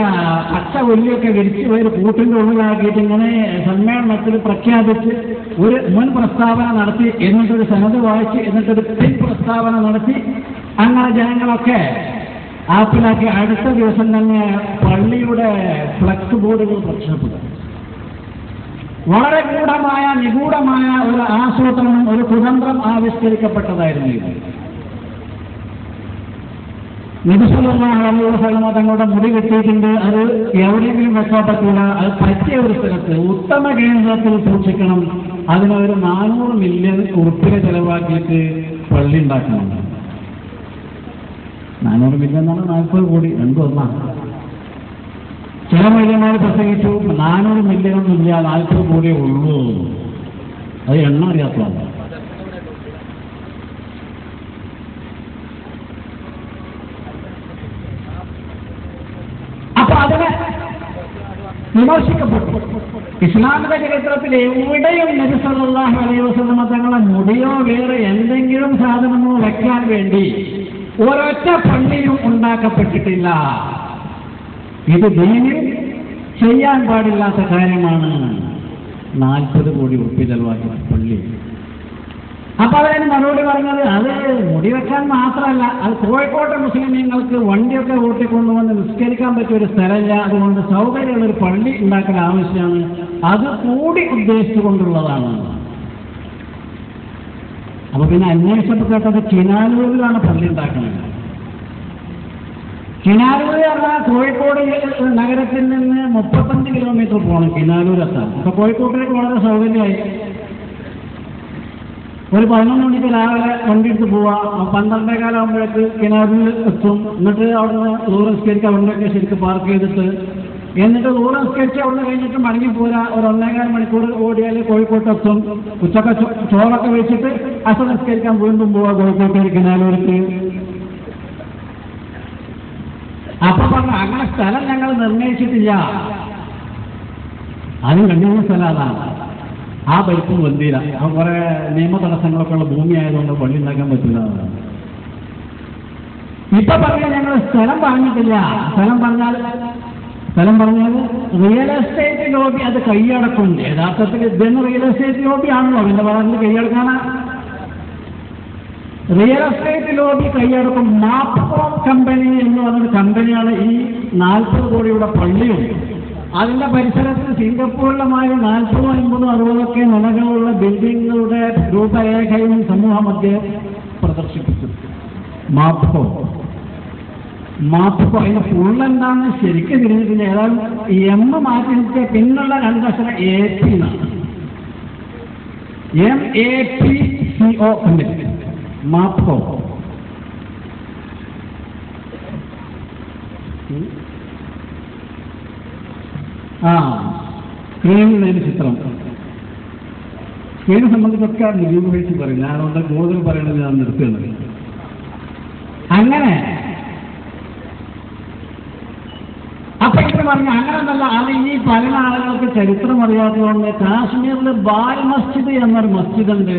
[SPEAKER 1] പച്ച ഒല്ലിയൊക്കെ വിരിച്ച് ഒരു കൂട്ടിൻ്റെ ഉള്ളിലാക്കിയിട്ട് ഇങ്ങനെ സമ്മേളനത്തിൽ പ്രഖ്യാപിച്ച് ഒരു മുൻ പ്രസ്താവന നടത്തി, എന്നിട്ടൊരു സനത് വായിച്ച്, എന്നിട്ടൊരു പിൻ പ്രസ്താവന നടത്തി, അങ്ങനെ ജനങ്ങളൊക്കെ ആപ്പിലാക്കി അടുത്ത ദിവസം തന്നെ പള്ളിയുടെ ഫ്ലക്സ് ബോർഡുകൾ പ്രത്യക്ഷപ്പെട്ടു. വളരെ നിഗൂഢമായ ഒരു ആസൂത്രണം, ഒരു കുതന്ത്രം ആവിഷ്കരിക്കപ്പെട്ടതായിരുന്നു ഇത്. നബി സല്ലല്ലാഹു അലൈഹി വസല്ലം തങ്ങളുടെ മുടി വെട്ടിയിട്ടുണ്ട്, അത് എവിടെയെങ്കിലും വെക്കാൻ പറ്റില്ല, അത് പറ്റിയ ഒരു സ്ഥലത്ത് ഉത്തമ കേന്ദ്രത്തിൽ സൂക്ഷിക്കണം, അതിനൊരു 400 മില്യൺ ഉറുപ്പിക ചെലവാക്കിയിട്ട് പള്ളി ഉണ്ടാക്കണം. 400 മില്യൺ എന്നാണ് 40 കോടി, രണ്ടും ഒന്നാണ്. ചില മൈലന്മാർ പ്രസംഗിച്ചു 400 മില്യൺ ഒന്നുമില്ല, 40 കോടിയേ ഉള്ളൂ. അത് എണ്ണം അറിയാത്തതാണ്. അപ്പൊ അതിനെ വിമർശിക്കപ്പെട്ടു. ഇസ്ലാമിക ചരിത്രത്തിൽ എവിടെയും നബി സല്ലല്ലാഹു അലൈഹി വസല്ലം തങ്ങളെ മുടിയോ വേറെ എന്തെങ്കിലും സാധനമോ വയ്ക്കാൻ വേണ്ടി ഒരൊറ്റ പള്ളിയും ഉണ്ടാക്കപ്പെട്ടിട്ടില്ല. ഇത് ദീനിൽ ചെയ്യാൻ പാടില്ലാത്ത കാര്യമാണ്. 40 കോടി ഉറുപ്പിക ചെലവാക്കിയ പള്ളി. അപ്പൊ അതിന് മറുപടി പറഞ്ഞത് അത് മുടി വെക്കാൻ മാത്രമല്ല, അത് കോഴിക്കോട്ടെ മുസ്ലിമീങ്ങൾക്ക് വണ്ടിയൊക്കെ ഓട്ടിക്കൊണ്ടുവന്ന് നിസ്കരിക്കാൻ പറ്റിയ ഒരു സ്ഥലമില്ല, അതുകൊണ്ട് സൗകര്യമുള്ള ഒരു പള്ളി ഉണ്ടാക്കൽ ആവശ്യമാണ്, അത് കൂടി ഉദ്ദേശിച്ചുകൊണ്ടുള്ളതാണ്. അപ്പൊ പിന്നെ അന്വേഷിച്ചപ്പോൾ കേട്ടത് കിനാലൂരിലാണ് പള്ളി ഉണ്ടാക്കുന്നത്. കിനാലൂർ പറഞ്ഞാൽ കോഴിക്കോട് നഗരത്തിൽ നിന്ന് 35 കിലോമീറ്റർ പോകണം കിനാലൂരെത്താൻ. അപ്പൊ കോഴിക്കോട്ടേക്ക് വളരെ സൗകര്യമായി. ഒരു 11 മണിക്ക് രാവിലെ വണ്ടി എടുത്ത് പോവാം, 12:15 ആകുമ്പോഴേക്ക് കിനാലൂരിൽ എത്തും. എന്നിട്ട് അവിടുന്ന് ദൂരം സ്കരിച്ച് അവിടെയൊക്കെ ശരിക്കും പാർക്ക് ചെയ്തിട്ട്, എന്നിട്ട് ദൂരം സ്കരിച്ച് അവിടുന്ന് കഴിഞ്ഞിട്ട് മടങ്ങിപ്പോരാ, ഒരു 1.25 മണിക്കൂർ ഓടിയാൽ കോഴിക്കോട്ട് എത്തും. ഉച്ചക്ക ചോറൊക്കെ വെച്ചിട്ട് അസർ നിസ്കരിക്കാൻ വീണ്ടും പോവാ കോഴിക്കോട്ടേക്ക് കിനാലൂർക്ക്. അപ്പൊ പറഞ്ഞു അങ്ങനെ സ്ഥലം ഞങ്ങൾ നിർണയിച്ചിട്ടില്ല, അതും കണ്ടിരുന്ന സ്ഥലം അതാണ്. ആ പരിപ്പും വന്തിയില്ല, അപ്പൊ കുറെ നിയമ തടസ്സങ്ങളൊക്കെ ഉള്ള ഭൂമി ആയതുകൊണ്ട് പള്ളി ഉണ്ടാക്കാൻ പറ്റില്ല. ഇപ്പൊ പറഞ്ഞാൽ ഞങ്ങൾ സ്ഥലം പറഞ്ഞിട്ടില്ല. സ്ഥലം പറഞ്ഞാൽ റിയൽ എസ്റ്റേറ്റ് ലോബി അത് കൈയടക്കും. യഥാർത്ഥത്തിൽ ഇതെന്ന് റിയൽ എസ്റ്റേറ്റ് ലോബി ആണല്ലോ, പിന്നെ പറഞ്ഞത് കൈയടക്കാനാ. റിയൽ എസ്റ്റേറ്റ് ലോബി കൈയടക്കും. മാപ്കോം കമ്പനി എന്ന് പറഞ്ഞൊരു കമ്പനിയാണ് ഈ 40 കോടിയുടെ പള്ളിയും അതിന്റെ പരിസരത്ത് സിംഗപ്പൂരിലുമായ 40, 50, 60 നിലകളുള്ള ബിൽഡിങ്ങുകളുടെ രൂപരേഖയും സമൂഹ മധ്യേ പ്രദർശിപ്പിച്ചു. മാപ്കോ അതിന്റെ ഫുള്ളെന്താണെന്ന് ശരിക്കും തിരിഞ്ഞിട്ടില്ല. ഏതായാലും എം മാറ്റി നിർത്തിയ പിന്നുള്ള 2 അക്ഷരം AP എന്നാണ്. MAPCO ഉണ്ട് മാപ്കോ. സ്ക്രീനിൽ ചിത്രം, സ്ക്രീനെ സംബന്ധിച്ചൊക്കെ നിരൂപിച്ച് പറയും. ഞാനതുകൊണ്ട് കൂടുതൽ പറയുന്നത് ഞാൻ നിർത്തുന്നത്. അങ്ങനെ അപ്പൊ ഇങ്ങനെ പറഞ്ഞു അങ്ങനെന്നല്ല. അത് ഈ പല ആളുകൾക്ക് ചരിത്രം അറിയാത്തതുകൊണ്ട് കാശ്മീരിൽ ബാൽ മസ്ജിദ് എന്നൊരു മസ്ജിദ് ഉണ്ട്,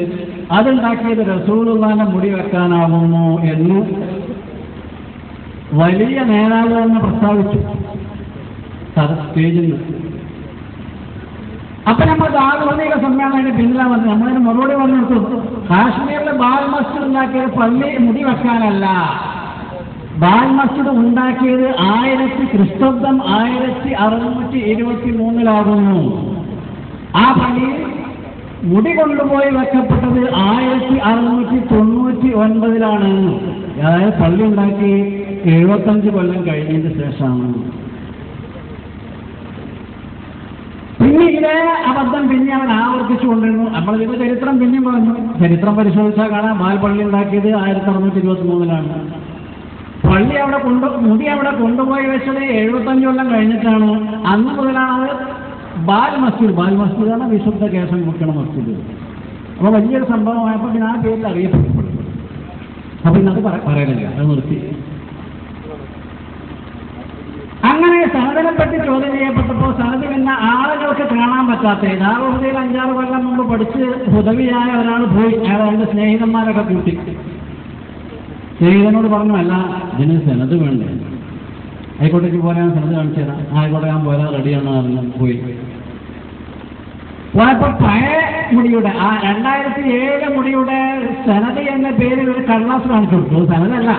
[SPEAKER 1] അതുണ്ടാക്കിയത് റസൂലുള്ളാഹിന്റെ മുടി വെക്കാനാവുന്നു എന്ന് വലിയ നേതാവ് തന്നെ പ്രസ്താവിച്ചു സ്റ്റേജിൽ. അപ്പൊ നമ്മൾ ആധുനിക സമ്മേളനം പിന്നിലാ വന്നത്. നമ്മളതിന് മറുപടി പറഞ്ഞു, കാശ്മീരിൽ ബാൽ മസ്ജിദ് ഉണ്ടാക്കിയത് പള്ളി മുടി വെക്കാനല്ല. ബാൽ മസ്ജിദ് ഉണ്ടാക്കിയത് ക്രിസ്തബ്ദം 1623 ആ പള്ളിയിൽ മുടി കൊണ്ടുപോയി വെക്കപ്പെട്ടത് 1699 അതായത് പള്ളി ഉണ്ടാക്കി 75 കൊല്ലം കഴിഞ്ഞതിന് ശേഷമാണ്. പിന്നെ ഇതേ അബദ്ധം പിന്നെ അവൻ ആവർത്തിച്ചുകൊണ്ടിരുന്നു. നമ്മളിതിന്റെ ചരിത്രം പിന്നെയും പറഞ്ഞു. ചരിത്രം പരിശോധിച്ചാൽ കാണാം ബാൽ പള്ളി ഉണ്ടാക്കിയത് 1623 പള്ളി മുടി അവിടെ കൊണ്ടുപോയി വെച്ചത് 75 കൊല്ലം കഴിഞ്ഞിട്ടാണ്. അന്ന് മുതലാണ് ബാൽ മസ്ജിദാണ് വിശുദ്ധ കേശം വെക്കണ മസ്ജിദ്. അപ്പൊ വലിയൊരു സംഭവമായപ്പോൾ പിന്നെ ആ പേരിൽ അറിയപ്പെട്ടു. അപ്പൊ ഇന്നത് പറയണില്ല, അത് നിർത്തി.
[SPEAKER 2] സനദിനെ പറ്റി ചോദ്യം ചെയ്യപ്പെട്ടപ്പോൾ സനദ് പിന്നെ ആളുകൾക്ക് കാണാൻ പറ്റാത്ത ദാറുഹുദയിൽ 5-6 കൊല്ലം മുമ്പ് പഠിച്ച് ഹുദവിയായ ഒരാൾ പോയി, അയാൾ എൻ്റെ സ്നേഹിതന്മാരൊക്കെ കൂട്ടി സ്നേഹിതനോട് പറഞ്ഞു, അല്ല ഇതിന് സനദ് വേണ്ടേ, ആയിക്കോട്ടേക്ക് പോരാൻ സനദ് കാണിച്ചു തരാം, ആയിക്കോട്ടെ ഞാൻ പോരാ റെഡിയാണ് പറഞ്ഞു പോയി. പോയപ്പോൾ പഴയ മുടിയുടെ ആ 2007 മുടിയുടെ സനദ് എന്ന പേരിൽ ഒരു കടലാസ് കാണിച്ചു കൊടുത്തു, സനദല്ല.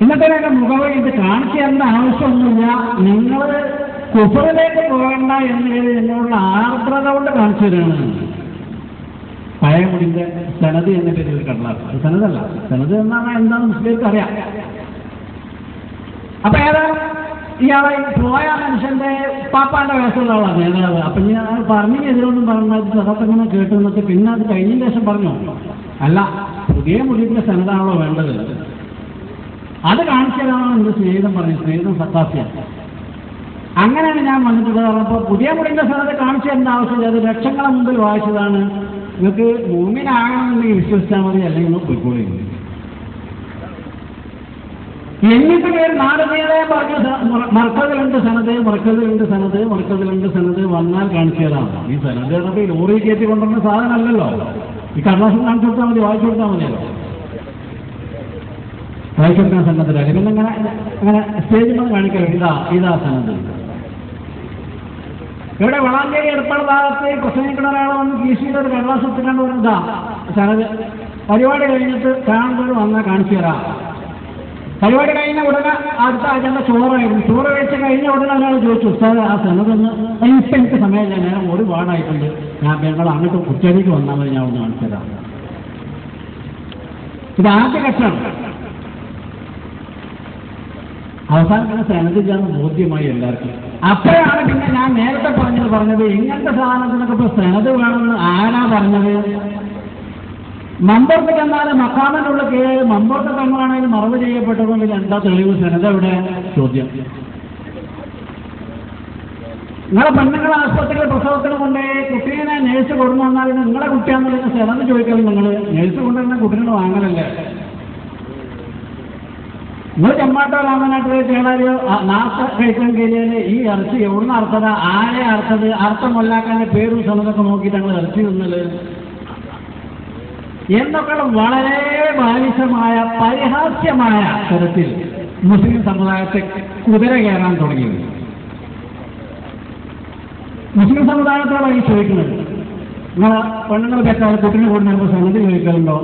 [SPEAKER 2] എന്നിട്ട് എൻ്റെ മുഖവരി ഇത് കാണിച്ചു തരേണ്ട ആവശ്യമൊന്നുമില്ല, നിങ്ങൾ കുഫറിലേക്ക് പോകണ്ട എന്നത് എന്നോടുള്ള ആർദ്രത കൊണ്ട് കാണിച്ചു തരാണ്. പഴയ മുടിന്റെ സനദ് എന്ന പേരിൽ ഒരു കടലാസ്, സനദല്ല. സനദ് എന്നാണ് എന്താണ് മുസ്ലിംക്ക് അറിയാം. അപ്പൊ ഏതാണ് ഇയാളെ പോയ മനുഷ്യന്റെ പാപ്പാന്റെ വയസ്സുള്ള ആളാണ് നേതാവ്. അപ്പൊ ഞാൻ പറഞ്ഞു എതിരൊന്നും പറഞ്ഞത് അതൊക്കെ ഇങ്ങനെ കേട്ടു എന്നിട്ട് പിന്നെ അത് കഴിഞ്ഞതിന് ശേഷം പറഞ്ഞു, അല്ല പുതിയ മുടിയുടെ സനദാണല്ലോ വേണ്ടത്, അത് കാണിച്ചു തരാനാണ് എന്റെ സ്നേഹിതം പറഞ്ഞു. സ്നേഹിതം സത്താഫിയാണ്. അങ്ങനെയാണ് ഞാൻ വന്നിട്ടുള്ളത്. പറഞ്ഞപ്പോൾ പുതിയ മുടിന്റെ സനദ് കാണിച്ചു തരേണ്ട ആവശ്യമില്ല, അത് ലക്ഷങ്ങളെ മുമ്പിൽ വായിച്ചതാണ്, നിങ്ങൾക്ക് മൂമിനാകണമെന്നുണ്ടെങ്കിൽ വിശ്വസിച്ചാൽ മതി, അല്ലെങ്കിൽ പോയിക്കോളി. എന്നിട്ട് പേര് നാടുനീളെ പറഞ്ഞു മർക്കതിലുണ്ട് സനദ്, മർക്കതിലുണ്ട് സനദ്, മർക്കതിലുണ്ട് സനദ്, വന്നാൽ കാണിച്ചു തരാം. ഈ സനദ് പറഞ്ഞപ്പോൾ ലോറി കയറ്റി കൊണ്ടുവന്ന സാധനമല്ലല്ലോ, ഈ കടലാസിൽ കാണിച്ചു കൊടുത്താൽ മതി, വായിച്ചു കൊടുത്താൽ മതിയല്ലോ. വായിച്ചു കൊടുക്കാൻ സന്നദ്ധരാണ്. പിന്നെ അങ്ങനെ സ്റ്റേജിൽ നിന്ന് കാണിക്കല്ലോ, ഇതാ സനദ്. ഇവിടെ വളാഞ്ചേരി എടപ്പാൾ ഭാഗത്ത് പ്രസംഗിക്കുന്ന ഒരാളെ വന്ന് കീശിയുടെ ഒരു കടലാസ് എത്തിക്കാണ്ട് പറഞ്ഞതാ സനദ്. പരിപാടി കഴിഞ്ഞിട്ട് കാണുമ്പോൾ വന്നാൽ കാണിച്ചു തരാം. പരിപാടി കഴിഞ്ഞ ഉടനെ അടുത്ത അജണ്ട ചോറായിരുന്നു. ചോറ് കഴിച്ച് കഴിഞ്ഞ ഉടനെ ഒരാൾ ചോദിച്ചു, ഉസ്താദ് ആ സനദൊന്ന് ഇപ്പം എനിക്ക് സമയമില്ല, നേരം ഒരു പാടായിട്ടുണ്ട്, ഞാൻ ഞങ്ങൾ അങ്ങോട്ട് കുറ്റടിക്ക് വന്നാൽ മതി, ഞാൻ ഒന്ന് കാണിച്ചു തരാം. ഇത് ആദ്യ ഘട്ടമാണ്. അവസാനം സനദില്ലാന്ന് ബോധ്യമായി എല്ലാവർക്കും. അപ്പോഴാണ് പിന്നെ ഞാൻ നേരത്തെ പറഞ്ഞത് ഇങ്ങനത്തെ സാധനത്തിനൊക്കെ ഇപ്പൊ സനദ് വേണമെന്ന് ആരാ പറഞ്ഞത്? മമ്പുറത്ത് ചെന്നാലും മക്കാമിനുള്ള കീഴിൽ മമ്പുറത്ത് തങ്ങളാണെങ്കിൽ മറവ് ചെയ്യപ്പെട്ടതുകൊണ്ട് എന്താ തെളിവ്? സനദ് എവിടെ? ചോദ്യം. നിങ്ങളെ പെണ്ണുങ്ങളെ ആശുപത്രിയിൽ പ്രസവത്തിന് കൊണ്ടുപോയി കുട്ടീനെ നേഴ്സ് കൊണ്ടു വന്നാൽ നിങ്ങളെ കുട്ടിയാണെന്നുണ്ടെങ്കിൽ സനദ് ചോദിക്കണം. നിങ്ങൾ നേഴ്സ് കൊണ്ടുവരുന്ന കുട്ടീനെ വാങ്ങലല്ലേ? നിങ്ങൾ ചെമ്മാട്ടോ രാമനാട്ടിലെ ചേടാരിയോ നാശ കഴിക്കാൻ കഴിഞ്ഞാൽ ഈ ഇറച്ചി എവിടുന്ന് അർത്ഥത, ആരെ അർത്ഥത്, അർത്ഥമൊല്ലാക്കാൻ്റെ പേരും സനദൊക്കെ നോക്കിയിട്ട് ഞങ്ങൾ ഇറച്ചി തിന്നത് എന്നൊക്കെയുള്ള വളരെ ബാലിശമായ പരിഹാസ്യമായ തരത്തിൽ മുസ്ലിം സമുദായത്തെ കുതിര കയറാൻ തുടങ്ങി. മുസ്ലിം സമുദായത്തോടാണ് ഈ ചോദിക്കുന്നത്. നിങ്ങളെ പെണ്ണുങ്ങൾ പെറ്റാൽ കുട്ടിനെ കൊണ്ടുവരുമ്പോൾ സനദ് ചോദിക്കലുണ്ടോ?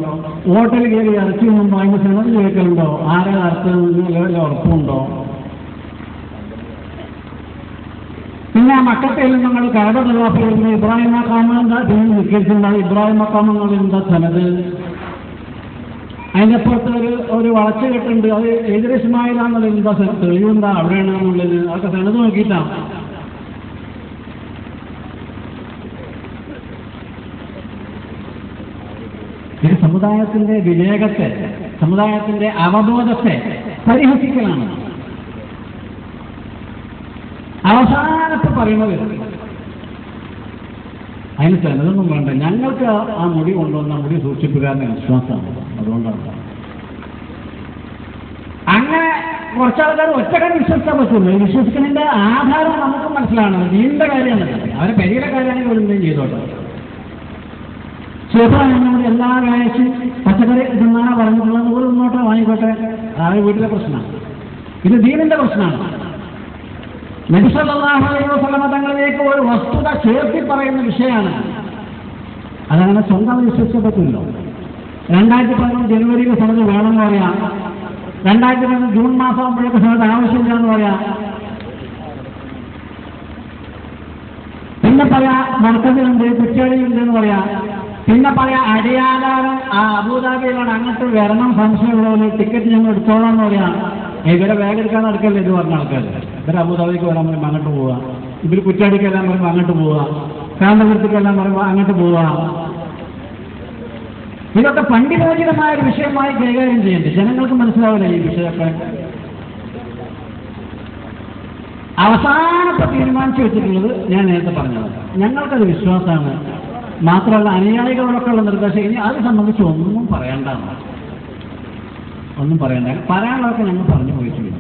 [SPEAKER 2] ഹോട്ടലിൽ കയറി ഇറച്ചി ഒന്നും വാങ്ങുമ്പോൾ സനദ് ചോദിക്കലുണ്ടോ? ആരെ അർത്ഥം ഉറപ്പുണ്ടോ? പിന്നെ മക്കത്തിൽ നിങ്ങൾ കഅബ തവാഫ് ചെയ്യുന്ന ഇബ്രാഹിം മഖാമിന്റെ നിൽക്കുന്നുണ്ടാവും. ഇബ്രാഹിം മഖാമെന്നുള്ള എന്താ സനദ്? അതിൻ്റെ അപ്പുറത്ത് ഒരു വളച്ചു കെട്ടുണ്ട്, അത് ഏതൊരു ഇസ്മായിലാന്നുള്ളത് എന്താ തെളിവെന്താ അവിടെയാണെന്നുള്ളത്? അതൊക്കെ സനദ് നോക്കിയിട്ടാണ്. ഇത് സമുദായത്തിന്റെ വിവേകത്തെ, സമുദായത്തിന്റെ അവബോധത്തെ പരിഹസിക്കലാണ്. അവസാനത്ത് പറയുന്നത് അതിന് സനദൊന്നും വേണ്ട, ഞങ്ങൾക്ക് ആ മുടി കൊണ്ടുവന്ന മുടി സൂക്ഷിപ്പുകാരൻ്റെ വിശ്വാസമാണ്, അതുകൊണ്ടാണ്. അങ്ങനെ കുറച്ചാൾക്കാർ ഒറ്റക്കാർ വിശ്വസിക്കാൻ പറ്റുള്ളൂ. വിശ്വസിക്കുന്നതിൻ്റെ ആധാരം നമുക്ക് മനസ്സിലാണ്, നീണ്ട കാര്യമാണ്. അവരെ പരിയുടെ കാര്യമാണെങ്കിൽ ഒരു എന്തെങ്കിലും ചെയ്തോട്ടെ. ശേഖരനോട് എല്ലാ കാഴ്ച പച്ചക്കറി തിന്നാനാ പറഞ്ഞിട്ടുള്ളത്, ഒരു മുന്നോട്ട് വാങ്ങിക്കോട്ടെ, അതായത് വീട്ടിലെ പ്രശ്നമാണ്. ഇത് ദീനിന്റെ പ്രശ്നമാണ്. നബി സല്ലല്ലാഹു അലൈഹി വസല്ലമ തങ്ങളിലേക്ക് ഒരു വസ്തുത ചേർത്തി പറയുന്ന വിഷയമാണ്. അതങ്ങനെ സ്വന്തം വിശ്വസിക്കാൻ പറ്റില്ലോ. 2011 ജനുവരിയിൽ സനദ് വേണമെന്ന് പറയാം, 2011 ജൂൺ മാസം ആകുമ്പോഴേക്ക് സനദ് ആവശ്യമില്ല എന്ന് പറയാം. പിന്നെ പറയാം മർക്കസിലുണ്ട്, കുറ്റ്യാടിയിലുണ്ട് എന്ന് പറയാം. പിന്നെ പറയാം അടിയാധാരം അബുദാബിയിലാണ്, അങ്ങോട്ട് വരണം സംശയമുള്ളവർ ടിക്കറ്റ് ഞങ്ങൾ എടുത്തോളാം എന്ന് പറയാം. ഇവരെ ബാഗ് എടുക്കാൻ നടക്കല്ലേ ഇത് പറഞ്ഞ ആൾക്കാർ. ഇവർ അബുദാബിക്ക് വരാൻ പറയുമ്പോൾ അങ്ങോട്ട് പോവുക, ഇവർ കുറ്റ്യാടിക്കെല്ലാം പറയുമ്പോൾ അങ്ങോട്ട് പോവുക, കാന്തപുരത്തേക്കെല്ലാം പറയുമ്പോൾ അങ്ങോട്ട് പോവുക. ഇതൊക്കെ പണ്ഡിതോചിതമായ ഒരു വിഷയമായി കൈകാര്യം ചെയ്യേണ്ടത്. ജനങ്ങൾക്ക് മനസ്സിലാവില്ല ഈ വിഷയമൊക്കെ. അവസാനത്തെ തീരുമാനിച്ചു വെച്ചിട്ടുള്ളത് ഞാൻ നേരത്തെ പറഞ്ഞത്, ഞങ്ങൾക്കത് വിശ്വാസമാണ്. മാത്രമല്ല അനുയായികളൊക്കെ ഉള്ള നിർദ്ദേശം കഴിഞ്ഞാൽ അത് സംബന്ധിച്ച് ഒന്നും പറയേണ്ടതാണ്, ഒന്നും പറയേണ്ട. പറയാനുള്ളതൊക്കെ ഞങ്ങൾ പറഞ്ഞു പോയിട്ടുണ്ട്.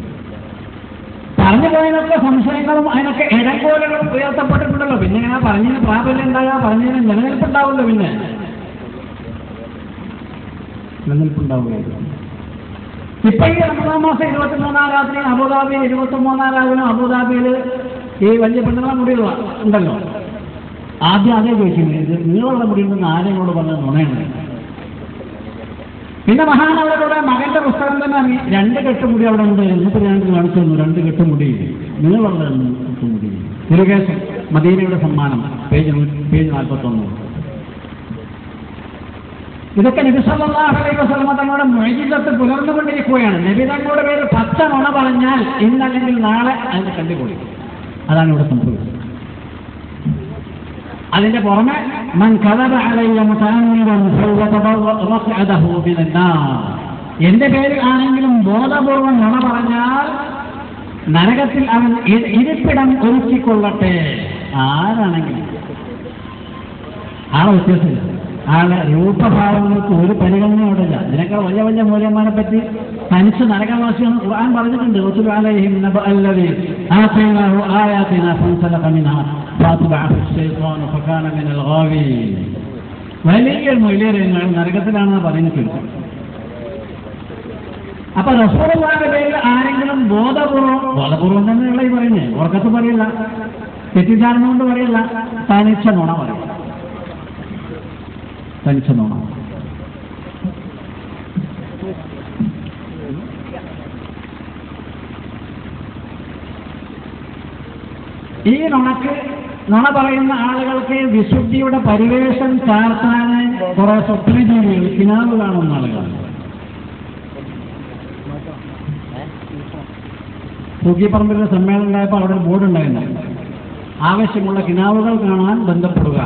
[SPEAKER 2] പറഞ്ഞു പോയതൊക്കെ സംശയങ്ങളും അതിനൊക്കെ ഇടങ്കോലുകളും ഉയർത്തപ്പെട്ടിട്ടുണ്ടല്ലോ. പിന്നെ ഇങ്ങനെ പറഞ്ഞതിന് പ്രാബല്യം ഉണ്ടാകുക, പറഞ്ഞതിന് നിലനിൽപ്പുണ്ടാവുമല്ലോ. പിന്നെ നിലനിൽപ്പുണ്ടാവുകയില്ല. ഇപ്പൊ ഈ റമദാൻ മാസം 23-ാം രാത്രി അബുദാബിയിൽ 23-ാം രാവിലെ അബുദാബിയിൽ ഈ വലിയ പെണ്ണുങ്ങളെ മുടിയുള്ള ഉണ്ടല്ലോ. ആദ്യം അതേ ചോദിക്കുന്നത്, ഇത് നീളമുള്ള മുടിയുണ്ടെന്ന് ആരെയോട് പറഞ്ഞത് നുണയാണ്. പിന്നെ മഹാനവരുടെ മകന്റെ പുസ്തകം തന്നെ അറിയി 2 കെട്ടുമുടി അവിടെ ഉണ്ട്. എന്നിട്ട് ഞങ്ങൾക്ക് കാണിച്ചു തന്നു 2 കെട്ടുമുടി നീളമുള്ള കെട്ടുമുടി. തിരുകേശം മദീനയുടെ സമ്മാനം, പേജ് 41. ഇതൊക്കെ നബി സല്ലല്ലാഹു അലൈഹി വസല്ലം തങ്ങളുടെ മുഅ്ജിസത്ത് പുലർന്നുകൊണ്ടിരിക്കുകയാണ്. നബി തങ്ങളുടെ പേര് 10 നുണ പറഞ്ഞാൽ ഇന്നല്ലെങ്കിൽ നാളെ അതിന്റെ കണ്ടുപോയി. അതാണ് ഇവിടെ സംഭവിച്ചത്. അതിന്റെ പുറമെ മൻ കദബ അലയ്യ മുതഅമ്മിദൻ ഫവതബറഅഹു ബിന്നാർ, എന്റെ പേരിൽ ആരെങ്കിലും ബോധപൂർവം നുണ പറഞ്ഞാൽ നരകത്തിൽ അവൻ ഇരിപ്പിടം ഒരുക്കിക്കൊള്ളട്ടെ. ആരാണെങ്കിലും ആളെ വ്യത്യാസമില്ല, ആളെ രൂപഭാവങ്ങൾക്ക് ഒരു പരിഗണനയോടില്ല. ഇതിനേക്കാൾ വലിയ വലിയ മൂല്യന്മാരെ പറ്റി തനിച്ച് നരകവാസിയെന്ന് ഖുർആൻ പറഞ്ഞിട്ടുണ്ട്. റസൂലു അലൈഹിം നബഅല്ലദീ ആതൈനാഹു ആയാതിനാ ഫൻസലഖ മിൻഹാ ഫഅത്ബഅഹു ശൈത്വാനു ഫകാന മിനൽ ഗാവീൻ. വലിയ മൂല്യങ്ങൾ നരകത്തിലാണെന്ന് പറയുന്നത്. അപ്പൊ റസൂലുള്ളാഹിയുടെ പേരിൽ ആരെങ്കിലും ബോധപൂർവം തന്നെയുള്ള ഈ പറയുന്നേ, ഉറക്കത്ത് പറയില്ല, തെറ്റിദ്ധാരണ കൊണ്ട് പറയില്ല, തനിച്ച നുണ പറയും. തനിച്ച നുണ. ഈ നുണ പറയുന്ന ആളുകൾക്ക് വിശുദ്ധിയുടെ പരിവേഷം ചാർത്താൻ കുറെ സ്വപ്നജീവികൾ, കിനാവ് കാണുന്ന ആളുകളാണ്. തൂക്കിപ്പറമ്പിലെ സമ്മേളനം ഉണ്ടായപ്പോൾ അവിടെ ഒരു ബോർഡ് ഉണ്ടായിരുന്നു, ആവശ്യമുള്ള കിനാവുകൾ കാണാൻ ബന്ധപ്പെടുക.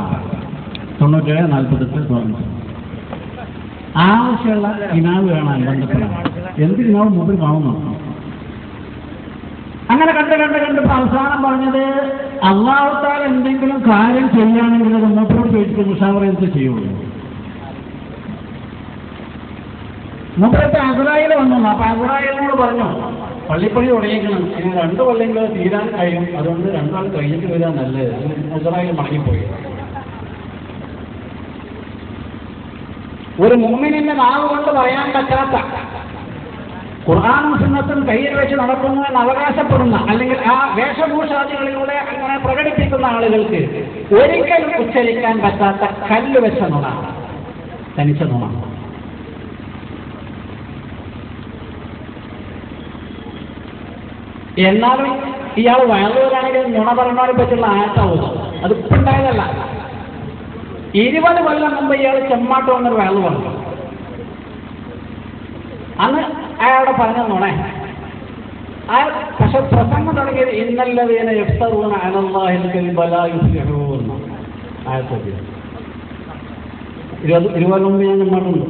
[SPEAKER 2] 97-48 ആവശ്യമുള്ള കിനാവ് കാണാൻ ബന്ധപ്പെടാം. എന്ത് കിനാവ് മുമ്പിൽ കാണുന്നു. അങ്ങനെ കണ്ട് അവസാനം പറഞ്ഞത്, അല്ലാഹു തആല എന്തെങ്കിലും കാര്യം ചെയ്യുകയാണെങ്കിൽ അത് മൂപ്പരോട് ചോദിച്ചിട്ട് മുഷാവറ എന്ത് ചെയ്യുള്ളൂ. മൂപ്പരത്തെ അസ്രായേൽ വന്നു. അപ്പൊ അസ്രായേലിനോട് പറഞ്ഞു, പള്ളിപ്പണി തുടങ്ങിക്കണം, ഇനി 2 കൊല്ലെങ്കിലും തീരാൻ കഴിയും, അതുകൊണ്ട് 2 നാൾ കഴിഞ്ഞിട്ട് വരാൻ നല്ലത്. അസ്രായേൽ മടങ്ങിപ്പോയി. ഒരു മുഅ്മിനിന്റെ നാവ് കൊണ്ട് പറയാൻ പറ്റാത്ത, ഖുർആനും സുന്നത്തും കയ്യിൽ വെച്ച് നടക്കുന്നു എന്ന് അവകാശപ്പെടുന്ന, അല്ലെങ്കിൽ ആ വേഷഭൂഷാദികളിലൂടെ അങ്ങനെ പ്രകടിപ്പിക്കുന്ന ആളുകൾക്ക് ഒരിക്കലും ഉച്ചരിക്കാൻ പറ്റാത്ത കല്ല് വെച്ച നുണ, തനിച്ച നുണ. എന്നാലും ഇയാൾ വയറുകാരാണെങ്കിൽ നുണ പറഞ്ഞവരെ പറ്റിയുള്ള ആയത്താവുന്നു. അത് ഇപ്പം ഉണ്ടായതല്ല. 20 കൊല്ലം മുമ്പ് ഇയാൾ ചെമ്മാട്ട് വന്നൊരു വയറു പറഞ്ഞു. അന്ന് അയാളുടെ പറഞ്ഞ നുണ. അയാൾ പക്ഷെ പ്രസംഗം തുടങ്ങിയത് ഇന്നല്ലദീന യഫ്തറൂന അലല്ലാഹിൽ കദിബ ലാ യുഫ്ലിഹൂൻ ആയത്ത്. 20 കൊല്ലം മുമ്പ് ഞാൻ ചെമ്മാട്ടുണ്ട്.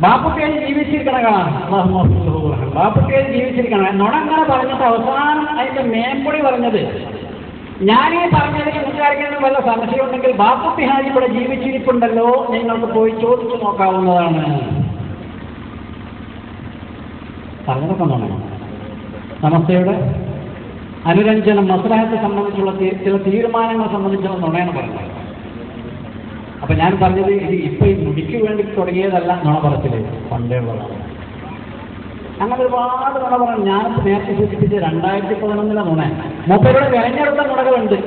[SPEAKER 2] ബാപ്പുട്ടിയായി ജീവിച്ചിരിക്കണ കാണാം. ബാപ്പുട്ടിയായി ജീവിച്ചിരിക്കണം. നുണ അങ്ങനെ പറഞ്ഞിട്ട് അവസാനം അതിന്റെ മേമ്പൊടി പറഞ്ഞത്, ഞാനീ പറഞ്ഞതിന് നിങ്ങൾക്കാർക്കെങ്കിലും വല്ല സംശയം ഉണ്ടെങ്കിൽ ബാപ്പുട്ടി ഹാജി ഇവിടെ ജീവിച്ചിരിപ്പുണ്ടല്ലോ, നിങ്ങൾക്ക് പോയി ചോദിച്ചു നോക്കാവുന്നതാണ്. പറഞ്ഞതൊക്കെ നുണ. സമസ്തയുടെ അനുരഞ്ജനം, മസ്ലഹത്തെ സംബന്ധിച്ചുള്ള ചില തീരുമാനങ്ങളെ സംബന്ധിച്ചുള്ള നുണയാണ് പറഞ്ഞത്. അപ്പൊ ഞാൻ പറഞ്ഞത്, ഇത് ഇപ്പൊ ഈ മുടിക്ക് വേണ്ടി തുടങ്ങിയതല്ല നുണ പറച്ചില്, പണ്ടേ ഉള്ളതാണ്. അങ്ങനെ ഒരുപാട് നുണ പറഞ്ഞു. ഞാനിപ്പോൾ നേരത്തെ സൂചിപ്പിച്ച് 2011 നുണ. മൂപ്പരുടെ തെരഞ്ഞെടുത്ത നുണകളുണ്ട്.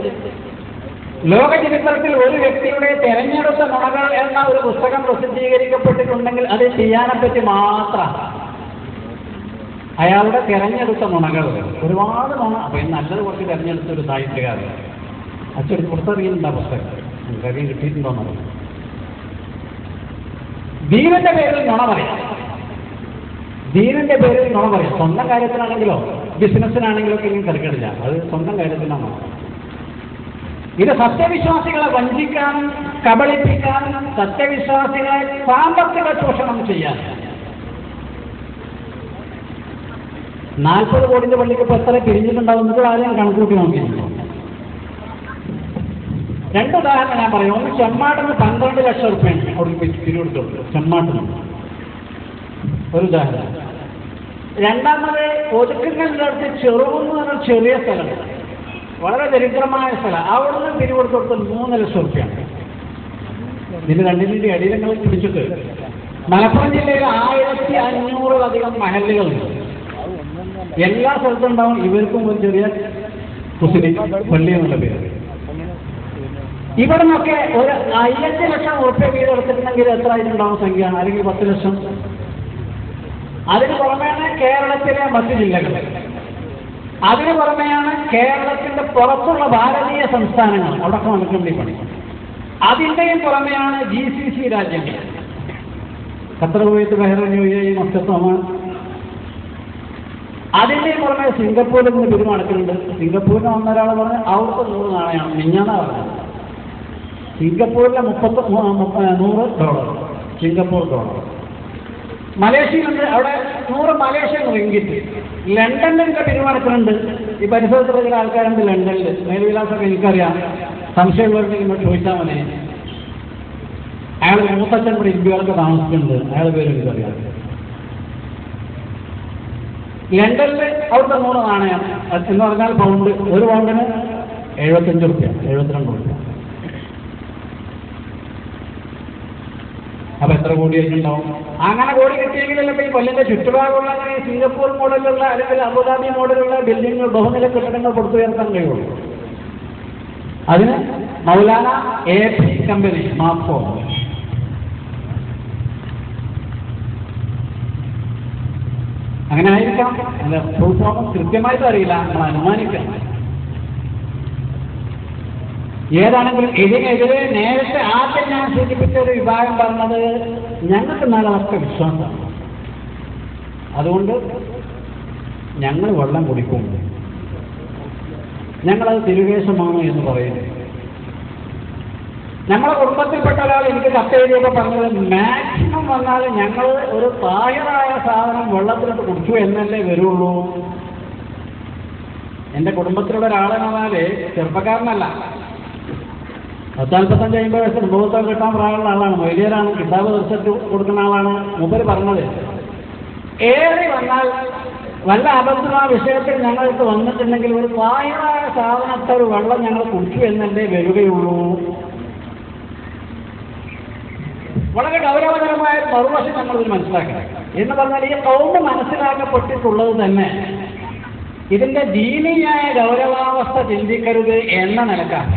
[SPEAKER 2] ലോക ചരിത്രത്തിൽ ഒരു വ്യക്തിയുടെ തെരഞ്ഞെടുത്ത നുണകൾ എന്ന ഒരു പുസ്തകം പ്രസിദ്ധീകരിക്കപ്പെട്ടിട്ടുണ്ടെങ്കിൽ അത് ചെയ്യാനെപ്പറ്റി മാത്രം. അയാളുടെ തെരഞ്ഞെടുത്ത നുണകൾ ഒരുപാട് നുണ. അപ്പൊ നല്ലത് കുറച്ച് തെരഞ്ഞെടുത്ത ഒരു സാഹിത്യകാരൻ അച്ചടി പുറത്തറിയുന്നുണ്ട് ആ പുസ്തകം. കാര്യം കിട്ടിയിട്ടുണ്ടോന്നത്. ദീനിന്റെ പേരിൽ നുണ പറയാം. ദീനിന്റെ പേരിൽ നുണ പറയാം. സ്വന്തം കാര്യത്തിലാണെങ്കിലോ ബിസിനസ്സിനാണെങ്കിലോ ഒക്കെ ഇങ്ങനെ തിരക്കിടില്ല. അത് സ്വന്തം കാര്യത്തിലാണ്. ഇത് സത്യവിശ്വാസികളെ വഞ്ചിക്കാനും കബളിപ്പിക്കാനും സത്യവിശ്വാസികളെ സാമ്പത്തിക ചൂഷണം ചെയ്യാൻ. 40 കോടിന്റെ പള്ളിക്ക് ഇപ്പൊ എത്ര പിരിഞ്ഞിട്ടുണ്ടാവുന്നത് ആരെയും കണക്കൂട്ടി നോക്കിയിട്ടുണ്ടോ? 2 ഉദാഹരണം ഞാൻ പറയാം. ഒന്ന്, ചെമ്മാട്ടിന് 12 ലക്ഷം റുപ്യാണ് അവിടെ പിരിവെടുത്തുള്ളൂ. ചെമ്മാട്ടിന് ഒരു ഉദാഹരണം. രണ്ടാമത് ഒതുക്കങ്ങളുടെ അടുത്ത് ചെറുവെന്ന് പറഞ്ഞ ചെറിയ സ്ഥലം, വളരെ ദരിദ്രമായ സ്ഥലം, അവിടുന്ന് പിരിവെടുത്ത് കൊടുത്തത് 3 ലക്ഷം റുപ്യാണ്. ഇതിന് രണ്ടിൻ്റെ അടിയിലങ്ങൾ പിടിച്ചിട്ട് മലപ്പുറം ജില്ലയിൽ 1500-ലധികം മഹല്ലുകളുണ്ട്. എല്ലാ സ്ഥലത്തും ഉണ്ടാവും ഇവർക്കും ഒരു ചെറിയ മുസ്ലിം പള്ളി എന്നുള്ള പേര്. ഇവിടെ നിന്നൊക്കെ ഒരു 5 ലക്ഷം ഉറുപ്പ്യ വീട് എടുത്തിട്ടുണ്ടെങ്കിൽ എത്ര ആയിട്ടുണ്ടാവും സംഖ്യ, അല്ലെങ്കിൽ 10 ലക്ഷം. അതിന് പുറമെയാണ് കേരളത്തിലെ മറ്റു ജില്ലകൾ, അതിന് പുറമെയാണ് കേരളത്തിന്റെ പുറത്തുള്ള ഭാരതീയ സംസ്ഥാനങ്ങൾ, അവിടെയൊക്കെ വന്നിട്ടുണ്ട് ഈ പണി. അതിൻ്റെയും പുറമെയാണ് GCC രാജ്യങ്ങൾ, Qatar, Kuwait, Bahrain, UAE, Muscat, Oman. അതിൻ്റെയും പുറമെ സിംഗപ്പൂരിൽ നിന്ന് പിരിവ് നടക്കുന്നുണ്ട്. സിംഗപ്പൂരിന് വന്നൊരാൾ പറഞ്ഞ് അവിടുത്തെ 100 നാണയമാണ് മിഞ്ഞാന്നാ പറഞ്ഞത്. സിംഗപ്പൂരിലെ $100 സിംഗപ്പൂർ ഡോളർ. മലേഷ്യയിലുണ്ട്, അവിടെ 100 മലേഷ്യൻ റിംഗിറ്റ്. ലണ്ടനിലൊക്കെ പിരിവ് നടക്കുന്നുണ്ട്. ഈ പരിസരത്തുള്ള ചില ആൾക്കാരുണ്ട് ലണ്ടനിൽ, മേൽവിലാസമൊക്കെ എനിക്കറിയാം, സംശയമുള്ളവർക്ക് ഇങ്ങോട്ട് ചോദിച്ചാൽ മതി. അയാൾ മൂത്തച്ഛൻ ഇവിടെ ഇന്ത്യയിലൊക്കെ താമസിക്കുന്നുണ്ട്, അയാളുടെ പേര് എനിക്കറിയാം. ലണ്ടനിൽ അവിടുത്തെ 100 നാണയം എന്ന് പറഞ്ഞാൽ പൗണ്ട്, ഒരു പൗണ്ടിന് 75 റുപ്യ, 72 റുപ്യ. അപ്പൊ എത്ര കോടിയൊക്കെ ഉണ്ടാവും? അങ്ങനെ കോടി കിട്ടിയെങ്കിലല്ലേ ഈ കൊല്ലന്റെ ചുറ്റുഭാഗമുള്ള അങ്ങനെ സിംഗപ്പൂർ മോഡലുള്ള അല്ലെങ്കിൽ അബുദാബി മോഡലുള്ള ബിൽഡിങ്ങുകൾ, ബഹുനില കെട്ടിടങ്ങൾ കൊടുത്തുയർത്താൻ കഴിയുള്ളൂ. അതിന് മൗലാന AP കമ്പനി മാപ്പോ അങ്ങനെ ആയിരിക്കാം. അല്ല, ഫുൾ ഫോം കൃത്യമായിട്ട് അറിയില്ല, നമ്മൾ അനുമാനിക്കാം. ഏതാണെങ്കിലും ഇതിനെതിരെ നേരത്തെ ആദ്യം ഞാൻ സൂചിപ്പിച്ച ഒരു വിഭാഗം പറഞ്ഞത് ഞങ്ങൾക്ക് നാളൊക്കെ വിശ്വാസമാണ്, അതുകൊണ്ട് ഞങ്ങൾ വെള്ളം കുടിക്കും, ഞങ്ങളത് തിരുവേശമാണ് എന്ന് പറയുന്നത്. നമ്മളെ കുടുംബത്തിൽപ്പെട്ട ഒരാൾ എനിക്ക് കത്തെഴുതിയൊക്കെ പറഞ്ഞത് മാക്സിമം വന്നാൽ ഞങ്ങൾ ഒരു താഹിറായ സാധനം വെള്ളത്തിലിട്ട് കുടിച്ചു എന്നല്ലേ വരുള്ളൂ. എൻ്റെ കുടുംബത്തിലുള്ള ഒരാളെന്ന് പറഞ്ഞാൽ ചെറുപ്പക്കാരനല്ല, 45-50 വയസ്സ് അനുഭവത്തൊക്കെ കിട്ടാൻ പ്രായമുള്ള ആളാണ്, മൊയ്ലിയരാണ്, കിതാബ് റിസർച്ച് കൊടുക്കുന്ന ആളാണ്. മൂപ്പര് പറഞ്ഞത് ഏറി വന്നാൽ വല്ല അബദ്ധം ആ വിഷയത്തിൽ ഞങ്ങൾക്ക് വന്നിട്ടുണ്ടെങ്കിൽ ഒരു താഹിറായ സാധനത്തെ ഒരു വെള്ളം ഞങ്ങൾ കുടിച്ചു എന്നല്ലേ വരികയുള്ളൂ. വളരെ ഗൗരവകരമായ മറുവശം നമ്മളിത് മനസ്സിലാക്കണം. എന്ന് പറഞ്ഞാൽ ഈ കൗമ് മനസ്സിലാക്കപ്പെട്ടിട്ടുള്ളത് തന്നെ ഇതിന്റെ ദീനീയായ ഗൗരവാവസ്ഥ ചിന്തിക്കരുത് എന്ന നിലക്കാണ്.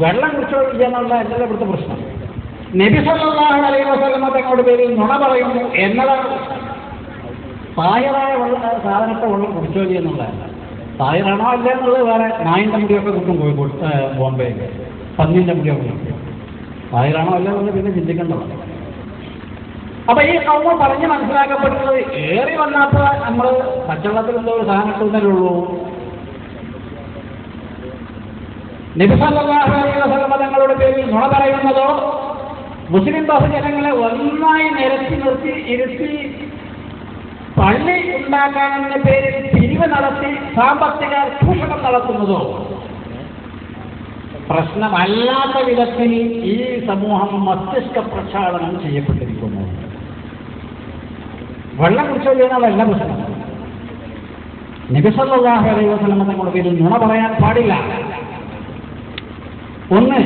[SPEAKER 2] വെള്ളം കുടിച്ചോളിക്കുക എന്നുള്ള എന്നല്ല ഇവിടുത്തെ പ്രശ്നം. നബി സല്ലല്ലാഹു അലൈഹി വസല്ലം തങ്ങളുടെ പേരിൽ നുണ പറയുന്നു എന്നതാണ്. താഹിറായ സാധനത്തെ വെള്ളം കുടിച്ചോളി എന്നുള്ളതല്ല. താഹിറാണോ അല്ല എന്നുള്ളത് വേറെ. നായിൻ്റെ മുടിയൊക്കെ കിട്ടും കോഴിക്കോട്, ബോംബെയിൽ പന്നീൻ്റെ മുടിയൊക്കെ കിട്ടും. താഹിറാണോ അല്ല എന്നുള്ളത് പിന്നെ ചിന്തിക്കേണ്ടതാണ്. അപ്പൊ ഈ കൗമ പറഞ്ഞ് മനസ്സിലാക്കപ്പെട്ടുള്ളത് ഏറി വന്നാപ്പോൾ നമ്മൾ പച്ചവെള്ളത്തിൽ എന്തോ ഒരു സാധനം ഇട്ടുന്നല്ലേ ഉള്ളൂ. നബി സല്ലല്ലാഹു അലൈഹി വസല്ലം തങ്ങളുടെ പേരിൽ നുണ പറയുന്നതോ മുസ്ലിം ബഹുജനങ്ങളെ ഒന്നായി നിരത്തി നിർത്തി ഇരുത്തി പള്ളി ഉണ്ടാക്കാനെന്ന പേരിൽ പിരിവ് നടത്തി സാമ്പത്തിക ചൂഷണം നടത്തുന്നതോ പ്രശ്നമല്ലാത്ത വിധത്തിൽ ഈ സമൂഹം മസ്തിഷ്ക പ്രക്ഷാളനം ചെയ്യപ്പെട്ടിരിക്കുന്നു. വെള്ളം കുടിച്ചോ ചെയ്യുന്നതല്ല പ്രശ്നം. നബി സല്ലല്ലാഹു അലൈഹി വസല്ലം തങ്ങളുടെ പേരിൽ നുണ പറയാൻ പാടില്ല. ഒന്ന്,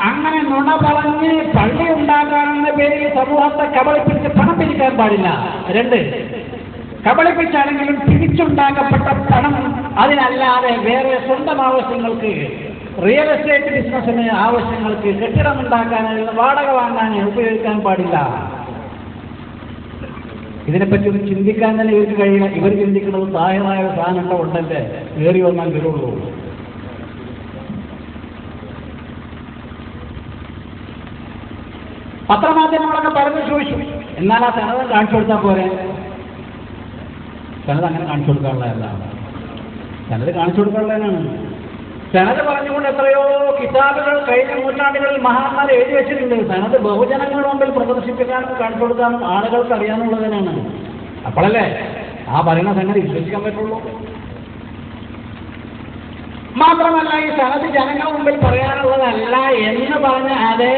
[SPEAKER 2] അങ്ങനെ നുണ പറഞ്ഞ് പള്ളി ഉണ്ടാക്കാനെന്ന പേരിൽ സമൂഹത്തെ കബളിപ്പിച്ച് പണം പിരിക്കാൻ പാടില്ല. 2, കബളിപ്പിച്ചാണെങ്കിലും പിരിച്ചുണ്ടാക്കപ്പെട്ട പണം അതിനല്ലാതെ വേറെ സ്വന്തം ആവശ്യങ്ങൾക്ക്, റിയൽ എസ്റ്റേറ്റ് ബിസിനസ്സിന് ആവശ്യങ്ങൾക്ക്, കെട്ടിടമുണ്ടാക്കാൻ, വാടക വാങ്ങാൻ ഉപയോഗിക്കാൻ പാടില്ല. ഇതിനെപ്പറ്റി ഒന്ന് ചിന്തിക്കാൻ തന്നെ ഇവർക്ക് കഴിയില്ല. ഇവർ ചിന്തിക്കുന്നത് താഴെയായ സാധനമൊക്കെ ഉണ്ടല്ലേ കയറി വന്നാൽ വരുള്ളൂ. പത്രമാധ്യമങ്ങളൊക്കെ പറഞ്ഞു ചോദിച്ചു, എന്നാൽ ആ സനത് കാണിച്ചു കൊടുത്താൽ പോരെ? സനത് അങ്ങനെ കാണിച്ചു കൊടുക്കാനുള്ളതല്ല, സനത് കാണിച്ചു കൊടുക്കാനുള്ളതാണ്. സനത് പറഞ്ഞുകൊണ്ട് എത്രയോ കിതാബുകൾ കഴിഞ്ഞ നൂറ്റാണ്ടുകളിൽ മഹാന്മാർ എഴുതി വെച്ചിട്ടുണ്ട്. സനത് ബഹുജനങ്ങളുടെ മുമ്പിൽ പ്രദർശിപ്പിക്കാനും കാണിച്ചു കൊടുക്കാനും ആളുകൾക്ക് അറിയാനുള്ളതിനാണ്. അപ്പോഴല്ലേ ആ പറയുന്ന സംഗതി വിശ്വസിക്കാൻ പറ്റുള്ളൂ. മാത്രമല്ല ഈ സനത് ജനങ്ങളുടെ മുമ്പിൽ പറയാനുള്ളതല്ല എന്ന് പറഞ്ഞ് അതേ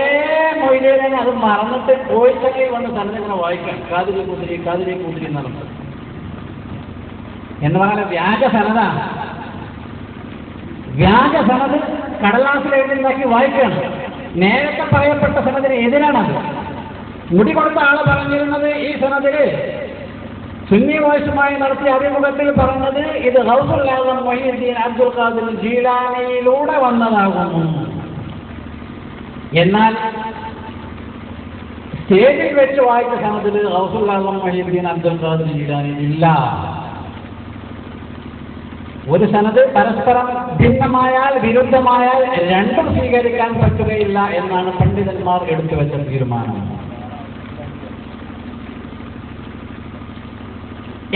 [SPEAKER 2] മൊയ്ലിനെ അത് മറന്നിട്ട് കോഴിക്കടയിൽ വന്ന് സനത് ഇങ്ങനെ വായിക്കാം. കാതിരി കുതിരി എന്നാണ്. എന്ന് പറഞ്ഞാൽ വ്യാജ സനതാണ്. വ്യാജ സനത് കടലാസിൽ എഴുതിണ്ടാക്കി വായിക്കുകയാണ്. നേരത്തെ പറയപ്പെട്ട സനദിന് എതിരാണത്. മുടി കൊടുത്ത ആള് പറഞ്ഞിരുന്നത് ഈ സനദില് സുന്നി വോയിസുമായി നടത്തിയ അഭിമുഖത്തിൽ പറഞ്ഞത് ഇത് ഗൗസുൽ ആസം മുഹ്യിദ്ദീൻ അബ്ദുൽ ഖാദിർ ജീലാനിയിലൂടെ വന്നതാകുന്നു. എന്നാൽ സ്റ്റേജിൽ വെച്ച് വായിച്ച സനദിൽ ഗൗസുൽ ആസം മുഹ്യിദ്ദീൻ അബ്ദുൽ ഖാദിർ ജീലാനി ഇല്ല. ഒരു സനത് പരസ്പരം ഭിന്നമായാൽ വിരുദ്ധമായാൽ രണ്ടും സ്വീകരിക്കാൻ പറ്റുകയില്ല എന്നാണ് പണ്ഡിതന്മാർ എടുത്തുവെച്ച തീരുമാനം.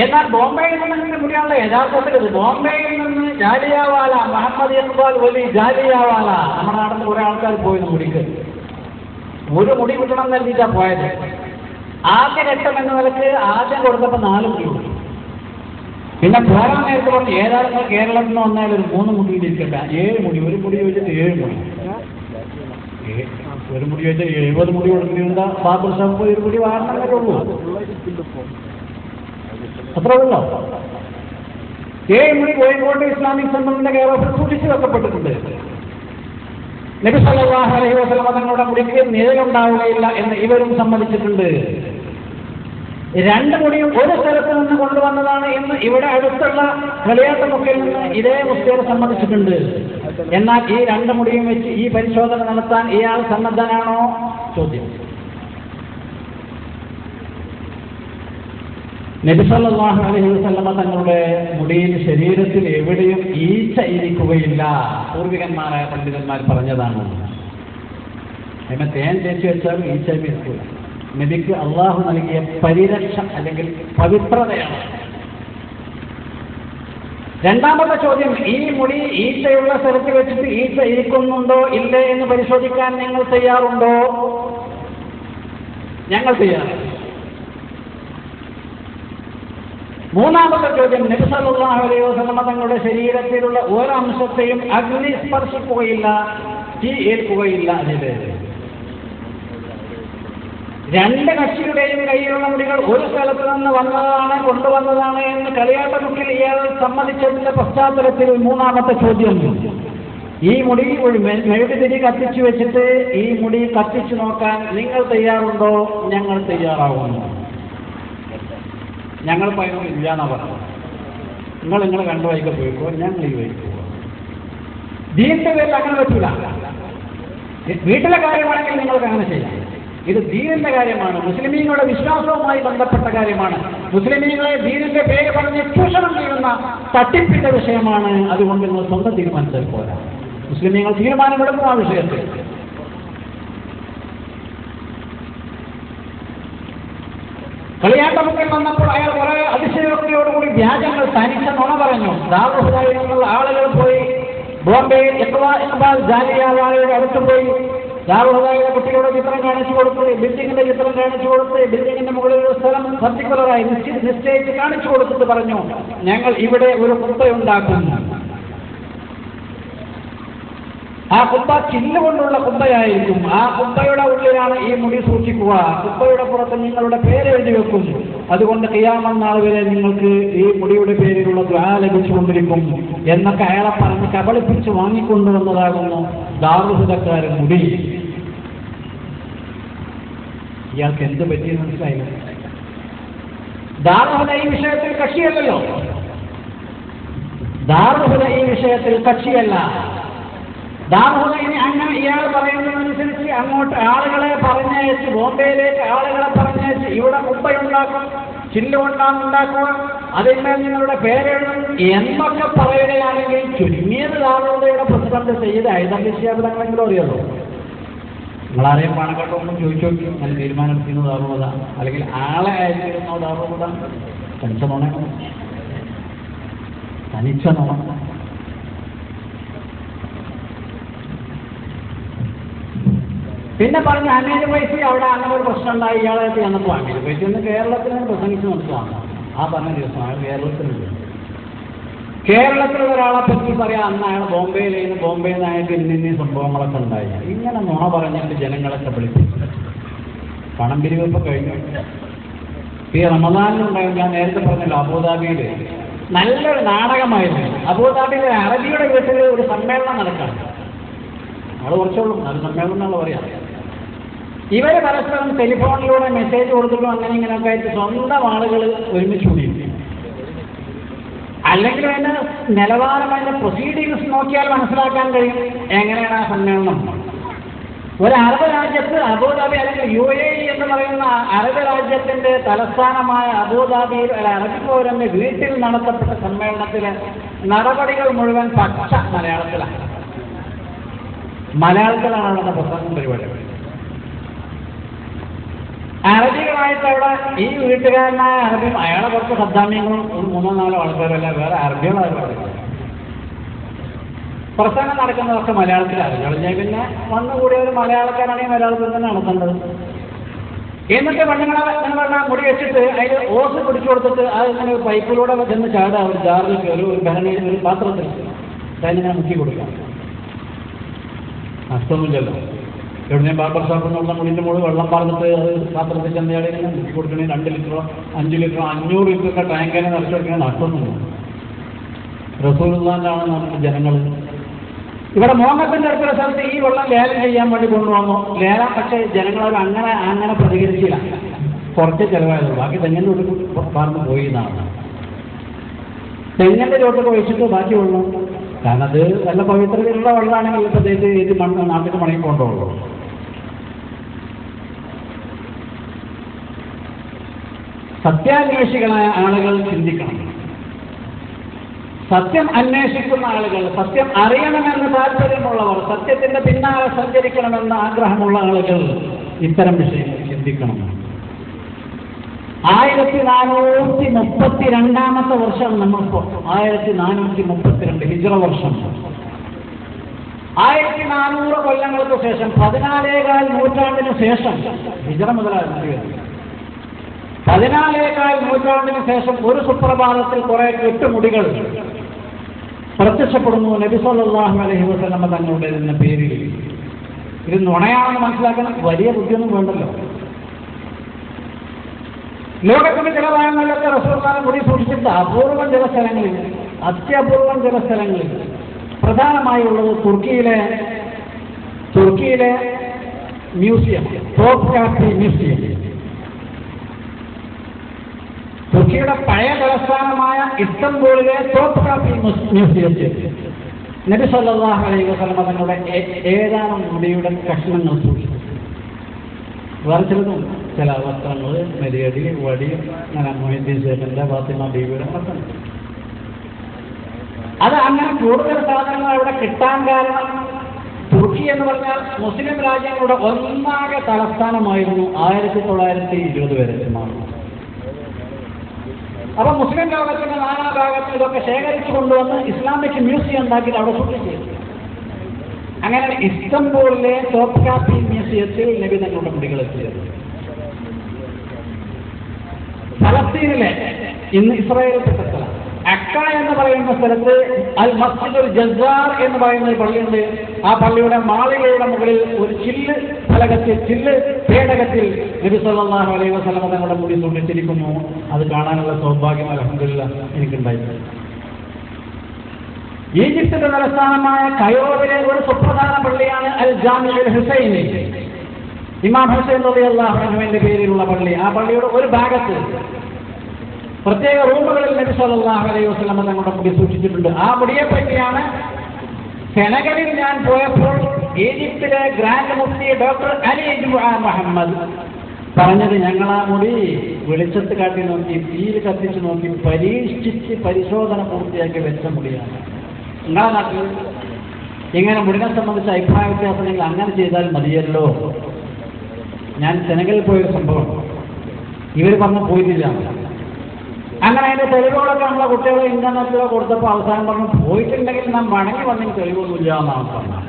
[SPEAKER 2] എന്നാൽ ബോംബെയിൽ നിന്ന് മുടിയാണല്ലോ യഥാർത്ഥത്തിൽ ഇത്. ബോംബെയിൽ നിന്ന് ജാലിയാവാല, മുഹമ്മദ് ഇഖ്ബാൽ വലി ജാലിയാവാല, നമ്മുടെ നാട്ടിൽ കുറെ ആൾക്കാർ പോയി മുടിക്ക് ഒരു മുടി കിട്ടണം നൽകിയിട്ടാ പോയത്. ആദ്യ ഘട്ടം എന്ന നിലക്ക് ആദ്യം കൊടുത്തപ്പോൾ 4 മുടി, പിന്നെ പോരാൻ നേരത്തെ പറഞ്ഞ് ഏതായാലും കേരളത്തിൽ നിന്ന് വന്നാൽ ഒരു 3 മുടി ഇരിക്കട്ടെ, 7 മുടി. ഒരു മുടി ചോദിച്ചിട്ട് 7 മുടി, ഒരു മുടി ചോദിച്ചാൽ 70 മുടി കൊടുക്കുന്നുണ്ട്. ബാബർ ഷാപ്പ് ഒരു മുടി വാങ്ങാനേ ഉള്ളൂ, അത്ര ഉള്ളോ? 7 മുടി കോഴിക്കോട് ഇസ്ലാമിക് സെന്ററിന്റെ കേരളത്തിൽ സൂക്ഷിച്ചു വെക്കപ്പെട്ടിട്ടുണ്ട്. നബി സല്ലല്ലാഹു അലൈഹി വസല്ലം തങ്ങളുടെ മുടിക്ക് നിഴലുണ്ടാവുകയില്ല എന്ന് ഇവരും സമ്മതിച്ചിട്ടുണ്ട്. 2 മുടിയും ഒരു സ്ഥലത്ത് നിന്ന് കൊണ്ടുവന്നതാണ് എന്ന് ഇവിടെ അടുത്തുള്ള കളിയാട്ടമൊക്കെ നിന്ന് ഇതേ മുസ്ലിം സമ്മതിച്ചിട്ടുണ്ട്. എന്നാൽ ഈ 2 മുടിയും വെച്ച് ഈ പരിശോധന നടത്താൻ ഇയാൾ സന്നദ്ധനാണോ? ചോദ്യം. നബി സല്ലല്ലാഹു അലൈഹി വസല്ലം തങ്ങളുടെ മുടിയിൽ ശരീരത്തിൽ എവിടെയും ഈച്ച ഇരിക്കുകയില്ല. പൂർവികന്മാരായ പണ്ഡിതന്മാർ പറഞ്ഞതാണ്. അതിനെ തേൻ തേച്ച് വെച്ചാൽ ഈച്ച ഇരിക്കില്ല. നബിക്ക് അള്ളാഹു നൽകിയ പരിരക്ഷ അല്ലെങ്കിൽ പവിത്രതയാണ്. രണ്ടാമത്തെ ചോദ്യം, ഈ മുടി ഈച്ചയുള്ള സ്ഥലത്ത് വെച്ചിട്ട് ഈച്ച ഇരിക്കുന്നുണ്ടോ ഇല്ലേ എന്ന് പരിശോധിക്കാൻ നിങ്ങൾ തയ്യാറുണ്ടോ? ഞങ്ങൾ തയ്യാറാണ്. മൂന്നാമത്തെ ചോദ്യം, നബി സല്ലല്ലാഹു അലൈഹി വസല്ലം തങ്ങളുടെ ശരീരത്തിലുള്ള ഓരോ അംശത്തെയും അഗ്നി സ്പർശിക്കുകയില്ല, തീ ഏൽക്കുകയില്ല. അതില് 2 കക്ഷിയുടെയും കയ്യിലുള്ള മുടികൾ ഒരു സ്ഥലത്ത് നിന്ന് വന്നതാണ്, കൊണ്ടുവന്നതാണ് എന്ന് കളിയാട്ടമുക്കിൽ ഇയാൾ സമ്മതിച്ചതിന്റെ പശ്ചാത്തലത്തിൽ മൂന്നാമത്തെ ചോദ്യം, ഈ മുടി ഒരു മെഴുകുതിരി കത്തിച്ചു വെച്ചിട്ട് ഈ മുടി കത്തിച്ചു നോക്കാൻ നിങ്ങൾ തയ്യാറുണ്ടോ? ഞങ്ങൾ തയ്യാറാവുന്നു. ഞങ്ങൾ പറയുന്നത് ഇല്ലാന്നാ പറഞ്ഞു. നിങ്ങൾ കണ്ടു വൈകി പോയിക്കോ, ഞങ്ങൾ ഈ വൈകി പോകാം. ദീനിന്റെ പേരിൽ അങ്ങനെ പറ്റൂല. വീട്ടിലെ കാര്യമാണെങ്കിൽ നിങ്ങൾക്ക് അങ്ങനെ ചെയ്യാം. ഇത് ദീനിന്റെ കാര്യമാണ്, മുസ്ലിമീങ്ങളുടെ വിശ്വാസവുമായി ബന്ധപ്പെട്ട കാര്യമാണ്. മുസ്ലിമീങ്ങളെ ദീനിന്റെ പേര് പറഞ്ഞ് ചൂഷണം ചെയ്യുന്ന തട്ടിപ്പിന്റെ വിഷയമാണ്. അതുകൊണ്ട് നിങ്ങൾ സ്വന്തം തീരുമാനിച്ചാൽ പോരാ. മുസ്ലിമീങ്ങൾ തീരുമാനമെടുക്കും ആ വിഷയത്തിൽ. കളിയാട്ടമുക്കിൽ വന്നപ്പോൾ അയാൾ കുറെ അതിശയോക്തിയോടുകൂടി വ്യാജങ്ങൾ തനിച്ച നുണ പറഞ്ഞു. ദാറുൽ ഹുദയിൽ നിന്നുള്ള ആളുകൾ പോയി ബോംബെയിൽ ഇഖ്ബാൽ ജാലിയാവാലയുടെ അടുത്ത് പോയി ദാറുൽ ഹുദയിലെ കുട്ടികളുടെ ചിത്രം കാണിച്ചു കൊടുത്ത്, ബിൽഡിങ്ങിന്റെ ചിത്രം കാണിച്ചു കൊടുത്ത്, ബിൽഡിങ്ങിന്റെ മുകളിൽ ഒരു സ്ഥലം പർട്ടിക്കുലറായി നിശ്ചയിച്ച് കാണിച്ചു കൊടുത്തിട്ട് പറഞ്ഞു, ഞങ്ങൾ ഇവിടെ ഒരു കുബ്ബയുണ്ടാക്കുന്നു. ആ കുബ്ബ ചില്ലുകൊണ്ടുള്ള കുബ്ബയായിരിക്കും. ആ കുബ്ബയുടെ ഉള്ളിലാണ് ഈ മുടി സൂക്ഷിക്കുക. കുബ്ബയുടെ പുറത്ത് നിങ്ങളുടെ പേരെഴുതി വെക്കും. അതുകൊണ്ട് ഖിയാമത്ത് നാൾ വരെ നിങ്ങൾക്ക് ഈ മുടിയുടെ പേരിലുള്ള ദുആ ലഭിച്ചുകൊണ്ടിരിക്കും എന്നൊക്കെ അയാളെ പറഞ്ഞ് കബളിപ്പിച്ച് വാങ്ങിക്കൊണ്ടുവന്നതാകുന്നു ദാറുൽ ഹുദക്കാരൻ മുടി. ഇയാൾക്ക് എന്ത് പറ്റിയെന്ന് മനസ്സിലായില്ല. ദാറുൽ ഹുദ ഈ വിഷയത്തിൽ കക്ഷിയല്ലല്ലോ. ദാറുൽ ഹുദ ഈ വിഷയത്തിൽ കക്ഷിയല്ല. ദാറുൽ ഹുദയിന് അങ്ങനെ ഇയാൾ പറയുന്നതനുസരിച്ച് അങ്ങോട്ട് ആളുകളെ പറഞ്ഞയച്ച്, ബോംബെയിലേക്ക് ആളുകളെ പറഞ്ഞയച്ച് ഇവിടെ കുബ്ബയുണ്ടാക്കും, ചില്ലുകൊണ്ടാണ് ഉണ്ടാക്കുക, അതിന്മേൽ നിങ്ങളുടെ പേരെഴുതും എന്നൊക്കെ പറയുകയാണെങ്കിൽ ചുരുങ്ങിയത് ദാറുൽ ഹുദയുടെ പ്രസിഡന്റ് സയ്യിദ് ഹൈദർ ശിഹാബ് തങ്ങളെങ്കിലും അറിയാലോ. നിങ്ങളാരെയും പണക്കെട്ടോ ഒന്നും ചോദിച്ചു നോക്കി. നല്ല തീരുമാനം എടുത്തിരുന്നു ദാറുൽ ഹുദ, അല്ലെങ്കിൽ ആളെ അയച്ചിരുന്നോ ദാറുൽ ഹുദ? തനിച്ച നോണ, തനിച്ച നോണ. പിന്നെ പറഞ്ഞ അമീർ പൈസ അവിടെ അങ്ങനെ ഒരു പ്രശ്നം ഉണ്ടായി. ഇയാളെ ചെന്നപ്പോൾ അമീർ പൈസ ഒന്ന് കേരളത്തിൽ പ്രസംഗിച്ച് നടത്തുകയാണ്. ആ പറഞ്ഞ ദിവസം അയാൾ കേരളത്തിലുണ്ട്. കേരളത്തിലുള്ള ഒരാളെ പറ്റി പറയാം, അന്ന് അയാൾ ബോംബെയിലേന്ന്, ബോംബെയിൽ നിന്നായിട്ട് ഇന്ന സംഭവങ്ങളൊക്കെ ഉണ്ടായി. ഇങ്ങനെ നുണ പറഞ്ഞിട്ട് ജനങ്ങളൊക്കെ വിളിപ്പിച്ചു. പണം പിരിവപ്പോൾ കഴിഞ്ഞു. ഈ റമദാനിലുണ്ടായി. ഞാൻ നേരത്തെ പറഞ്ഞല്ലോ, അബുദാബിയിൽ നല്ലൊരു നാടകമായിരുന്നു. അബൂദാബിയിലെ അറബിയുടെ വീട്ടിൽ ഒരു സമ്മേളനം നടക്കുകയാണ്. അത് കുറച്ചുള്ളൂ, അത് സമ്മേളനം എന്നുള്ള പറയാം. ഇവർ പരസ്പരം ടെലിഫോണിലൂടെ മെസ്സേജ് കൊടുത്തിട്ടും അങ്ങനെ ഇങ്ങനെയൊക്കെ ആയിട്ട് സ്വന്തം ആളുകൾ ഒരുമിച്ച് കൂടിയിരുന്നു. അല്ലെങ്കിൽ അതിൻ്റെ നിലവാരം, അതിൻ്റെ പ്രൊസീഡിങ്സ് നോക്കിയാൽ മനസ്സിലാക്കാൻ കഴിയും എങ്ങനെയാണ് ആ സമ്മേളനം. ഒരു അറബ് രാജ്യത്ത് അബൂദാബി അല്ലെങ്കിൽ UAE എന്ന് പറയുന്ന അറബ് രാജ്യത്തിൻ്റെ തലസ്ഥാനമായ അബൂദാബിയിൽ ഒരു അറബി പൗരന്റെ വീട്ടിൽ നടത്തപ്പെട്ട സമ്മേളനത്തിലെ നടപടികൾ മുഴുവൻ പച്ച മലയാളത്തിലാണ്. മലയാളത്തിലാണ് അവിടെ പ്രസംഗം പരിപാടി. അറബികളായിട്ട് അവിടെ ഈ വീട്ടുകാരനായ അറബിയും അയാളെ കുറച്ച് സദ്ദാമ്യങ്ങളും ഒരു 3-4 ആൾക്കാരല്ല, വേറെ അറബികളായിട്ട് പ്രസംഗം നടക്കുന്നതൊക്കെ മലയാളത്തിലാണ്. ഞാൻ പിന്നെ വന്നുകൂടിയ ഒരു മലയാളക്കാരാണെങ്കിൽ മലയാളത്തിൽ തന്നെ നടത്തേണ്ടത്. എന്നിട്ട് പെണ്ണുങ്ങളെ മുടി വെച്ചിട്ട് അതിൽ ഓസ് പിടിച്ചു കൊടുത്തിട്ട് അത് ഇങ്ങനെ പൈപ്പിലൂടെ ചെന്ന് ചാടുക, ഒരു ജാറിൽ ഒരു ഭരണിയിൽ ഒരു പാത്രത്തിൽ അതിനെ മുക്കി കൊടുക്കാം. നഷ്ടമൊന്നുമില്ലല്ലോ. എവിടെ ബാർബർ ഷോപ്പിൽ നിന്നുള്ള മുടിൻ്റെ മുകളിൽ വെള്ളം പറഞ്ഞിട്ട് അത് പാത്രത്തിൽ ചെന്നയാളെ ഇങ്ങനെ മുക്കി കൊടുക്കണേ 2 ലിറ്ററോ 5 ലിറ്ററോ 500 ലിറ്ററൊക്കെ ടാങ്കിനെ നിറച്ചു കൊടുക്കണേ നഷ്ടമൊന്നുമില്ല. റസൂലുള്ളാഹിന്റെ ആണ് ജനങ്ങൾ. ഇവിടെ മുഹമ്മദിന്റെ അടുത്തുള്ള സ്ഥലത്ത് ഈ വെള്ളം ലേലം ചെയ്യാൻ വേണ്ടി കൊണ്ടുവന്നു. ലേലം പക്ഷേ ജനങ്ങളൊരു അങ്ങനെ പ്രതികരിച്ചില്ല. കുറച്ച് ചിലവായതുള്ളൂ. ബാക്കി തെങ്ങിൻ്റെ ഉള്ളിൽ പറന്ന് പോയി എന്നാണ്. തെങ്ങിൻ്റെ ചോട്ടൊക്കെ ഒഴിച്ചിട്ട് ബാക്കി വെള്ളം, കാരണം അത് നല്ല പവിത്രതയിലുള്ള വെള്ളമാണെങ്കിൽ പ്രത്യേകിച്ച് ഏത് നാട്ടിൽ മണങ്ങി കൊണ്ടുള്ളൂ. സത്യാന്വേഷികളായ ആളുകൾ ചിന്തിക്കണം. സത്യം അന്വേഷിക്കുന്ന ആളുകൾ, സത്യം അറിയണമെന്ന് താല്പര്യമുള്ളവർ, സത്യത്തിന്റെ പിന്നാലെ സഞ്ചരിക്കണമെന്ന് ആഗ്രഹമുള്ള ആളുകൾ ഇത്തരം വിഷയങ്ങൾ ചിന്തിക്കണം. 1432 വർഷം നമ്മളിപ്പോ 1432 ഹിജ്റ വർഷം, 1400 കൊല്ലങ്ങൾക്ക് ശേഷം, 14 നൂറ്റാണ്ടിന് ശേഷം, ഹിജ്റ മുതലാണ് 14 നൂറ്റാണ്ടിന് ശേഷം ഒരു സുപ്രഭാതത്തിൽ കുറെ കെട്ടുമുടികൾ പ്രത്യക്ഷപ്പെടുന്നു നബി സല്ലല്ലാഹു അലൈഹി വസല്ലം തങ്ങളുടെ എന്ന പേരിൽ. ഇത് നുണയാണെന്ന് മനസ്സിലാക്കണം. വലിയ ബുദ്ധിയൊന്നും വേണ്ടല്ലോ. ലോകത്തിന്റെ ചില ഭാഗങ്ങളിലൊക്കെ റസൂലുള്ളാഹിന്റെ മുടി സൂക്ഷിച്ചിട്ട് അപൂർവം ചില സ്ഥലങ്ങളിൽ, അത്യപൂർവം ചില സ്ഥലങ്ങളിൽ, പ്രധാനമായി ഉള്ളത് തുർക്കിയിലെ മ്യൂസിയം, ടോപ്കാപ്പി മ്യൂസിയം. തുർക്കിയുടെ പഴയ തലസ്ഥാനമായ ഇസ്തംബൂളിലെ ടോപ്കാപ്പി മ്യൂസിയത്തിൽ നബി സല്ലല്ലാഹു അലൈഹി വസല്ലം തങ്ങളുടെ ഏതാനും മുടിയുടെ കഷ്ണങ്ങൾ സൂക്ഷിച്ചു. വേറെ ചിലതും ചില വസ്ത്രങ്ങൾ, മെരിയടി, വടി, അങ്ങനെ മൊയ്തീൻ ശേഖന്റെ, ഫാത്തിമ ബീവിയുടെ ഒക്കെ. അത് അങ്ങനെ കൂടുതൽ സാധനങ്ങൾ അവിടെ കിട്ടാൻ കാരണം തുർക്കി എന്ന് പറഞ്ഞാൽ മുസ്ലിം രാജ്യങ്ങളുടെ ഒന്നാകെ തലസ്ഥാനമായിരുന്നു 1920 വരെ. അപ്പൊ മുസ്ലിം ലോകത്തിന്റെ നാനാഭാഗത്ത് ഇതൊക്കെ ശേഖരിച്ചു കൊണ്ടുവന്ന് ഇസ്ലാമിക് മ്യൂസിയം ഉണ്ടാക്കി അവിടെ സൂക്ഷിച്ചു. അങ്ങനെ ഇസ്തംബൂളിലെ ടോപ്കാപ്പി മ്യൂസിയത്തിൽ നബി തങ്ങളുടെ മുടികൾ എത്തിയത്. ഫലസ്തീനിലെ, ഇന്ന് ഇസ്രായേലിൽപ്പെട്ട സ്ഥലം അക്ക എന്ന് പറയുന്ന സ്ഥലത്ത് അൽ മസ്ജിദുൽ ജസാർ എന്ന് പറയുന്ന ഒരു പള്ളിയുണ്ട്. ആ പള്ളിയുടെ മാളികയുടെ മുകളിൽ ഒരു ചില്ല് പേടകത്തിൽ നബി സല്ലല്ലാഹു അലൈഹി വസല്ലം തങ്ങളുടെ മുടി സൂക്ഷിച്ചിരിക്കുന്നു. അത് കാണാനുള്ള സൗഭാഗ്യം അൽഹംദുലില്ലാഹ് എനിക്കുണ്ടായിരുന്നു. ഈജിപ്തിന്റെ തലസ്ഥാനമായ കൈറോയിലെ ഒരു സുപ്രധാന പള്ളിയാണ് അൽ ജാമിഉൽ ഹുസൈനി. ഇമാം ഹുസൈൻ റളിയല്ലാഹു അൻഹുവിന്റെ പേരിലുള്ള പള്ളി. ആ പള്ളിയുടെ ഒരു ഭാഗത്ത് പ്രത്യേക റൂമുകളിൽ നബി സല്ലല്ലാഹു അലൈഹി വസല്ലം തങ്ങളുടെ മുടി സൂക്ഷിച്ചിട്ടുണ്ട്. ആ മുടിയെ പറ്റിയാണ് സെനഗലിൽ ഞാൻ പോയപ്പോൾ ഈജിപ്തിലെ ഗ്രാൻഡ് മുഫ്തി ഡോക്ടർ അലി മുഹമ്മദ് പറഞ്ഞത്, ഞങ്ങൾ ആ മുടി വെളിച്ചത്ത് കാട്ടി നോക്കി, തീയിൽ കത്തിച്ച് നോക്കി, പരീക്ഷിച്ച് പരിശോധന പൂർത്തിയാക്കി വെച്ച മുടിയാണ്. നിങ്ങളെ നാട്ടിൽ ഇങ്ങനെ മുടിനെ സംബന്ധിച്ച അഭിപ്രായ വ്യത്യാസം നിങ്ങൾ അങ്ങനെ ചെയ്താൽ മതിയല്ലോ. ഞാൻ സെനഗലിൽ പോയൊരു സംഭവം ഇവർ പറഞ്ഞ് പോയിട്ടില്ല. അങ്ങനെ അതിന്റെ തെളിവുകളൊക്കെ നമ്മളെ കുട്ടികളെ ഇന്റർനെറ്റിലോ കൊടുത്തപ്പോൾ അവസാനം പറഞ്ഞു, പോയിട്ടുണ്ടെങ്കിൽ നാം മടങ്ങി വന്നെങ്കിൽ തെളിവൊന്നുമില്ല എന്നാണ് പറഞ്ഞത്.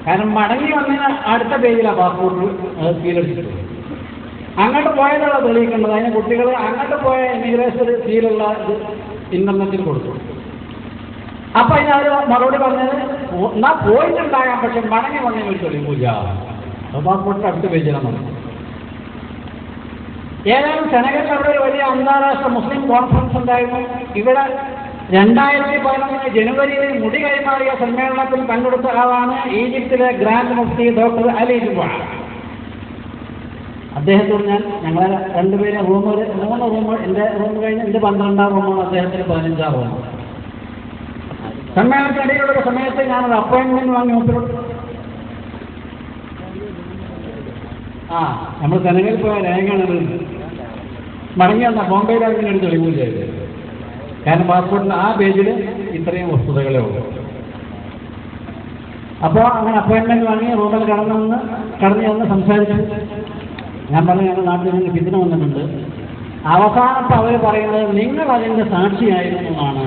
[SPEAKER 2] കാരണം മടങ്ങി വന്നതിന് അടുത്ത പേജിലാണ് പാസ്പോർട്ട് സീലടിച്ചിട്ട്. അങ്ങോട്ട് പോയതുള്ള തെളിയിക്കേണ്ടത്. അതിന് കുട്ടികൾ അങ്ങോട്ട് പോയ ഇമിഗ്രേഷൻ സീലുള്ള ഇന്റർനെറ്റിൽ കൊടുത്തു. അപ്പൊ അതിനവർ മറുപടി പറഞ്ഞത്, എന്നാ പോയിട്ടുണ്ടാകാം, പക്ഷെ മടങ്ങി വന്നതിന് ഒരു തെളിവില്ല. പാസ്പോർട്ടിന്റെ അടുത്ത പേജിലാണ്. ഏതായാലും സെനഗലിൽ അവിടെ ഒരു വലിയ അന്താരാഷ്ട്ര മുസ്ലിം കോൺഫറൻസ് ഉണ്ടായിരുന്നു. ഇവിടെ 2011 ജനുവരിയിൽ മുടി കൈമാറിയ സമ്മേളനത്തിൽ പങ്കെടുത്ത ആളാണ് ഈജിപ്തിലെ ഗ്രാൻഡ് മുഫ്തി ഡോക്ടർ അലി ജുബ. അദ്ദേഹത്തോട് ഞങ്ങളെ രണ്ടുപേരെ മൂന്ന് റൂം, എൻ്റെ റൂം കഴിഞ്ഞ് എൻ്റെ 12-ാം റൂമാണ്, അദ്ദേഹത്തിന് 15-ാം റൂം. സമ്മേളനത്തിനിടയിലുള്ള സമയത്ത് ഞാനൊരു അപ്പോയിൻമെന്റ് വാങ്ങി നോക്കിയിട്ട് നമ്മൾ സെനഗലിൽ പോയ രേഖയാണ് മടങ്ങി വന്ന ബോംബെയിൽ അതിനൊരു തെളിവ് ചെയ്ത്. കാരണം പാസ്പോർട്ടിൽ ആ പേജിൽ ഇത്രയും വസ്തുതകളേ ഉള്ളൂ. അപ്പോൾ അങ്ങനെ അപ്പോയിൻമെന്റ് വാങ്ങി റൂമിൽ കടന്നു വന്ന് സംസാരിച്ചു. ഞാൻ പറഞ്ഞു ഞങ്ങളുടെ നാട്ടിൽ നിന്ന് പിന്തുണ വന്നിട്ടുണ്ട്. അവസാനത്തെ അവർ പറയുന്നത് നിങ്ങൾ അതിൻ്റെ സാക്ഷിയായിരുന്നു എന്നാണ്.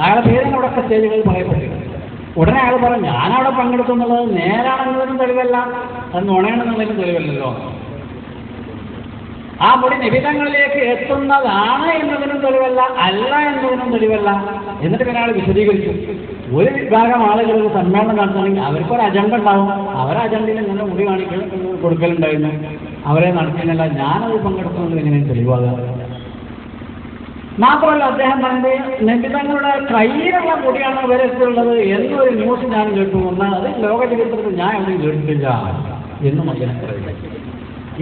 [SPEAKER 2] അയാളെ പേരിനോടൊക്കെ സ്റ്റേജുകളിൽ പറയപ്പെട്ടിട്ടുണ്ട്. ഉടനെ അയാൾ പറഞ്ഞു ഞാനവിടെ പങ്കെടുക്കുന്നുള്ളത് നേരാണെന്നതിനും തെളിവല്ല, അത് നുണയാണെന്നുള്ളതിനും തെളിവല്ലല്ലോ. ആ മുടി നിബിധങ്ങളിലേക്ക് എത്തുന്നതാണ് എന്നതിനും തെളിവല്ല, അല്ല എന്നതിനും തെളിവല്ല. എന്നിട്ട് പിന്നെ ആൾ വിശദീകരിച്ചു. ഒരു വിഭാഗം ആളുകൾ സമ്മേളനം നടത്തണമെങ്കിൽ അവർക്കൊരു അജണ്ട ഉണ്ടാവും. അവരെ അജണ്ടയിൽ ഇങ്ങനെ മുടി കൊടുക്കലുണ്ടായിരുന്നു, അവരെ നടത്തുന്നില്ല. ഞാനത് പങ്കെടുക്കുന്നത് എങ്ങനെയും തെളിവാകാം. മാത്രമല്ല അദ്ദേഹം പറഞ്ഞത് നിബിധങ്ങളുടെ കയ്യിലുള്ള മുടിയാണ് ഇവരെത്തുള്ളത് എന്നൊരു ന്യൂസ് ഞാൻ കേട്ടു. എന്നാൽ അത് ലോക ചരിത്രത്തിൽ ഞാൻ ഒന്നും കേട്ടിട്ടില്ല എന്നും അദ്ദേഹം പറയുന്നു.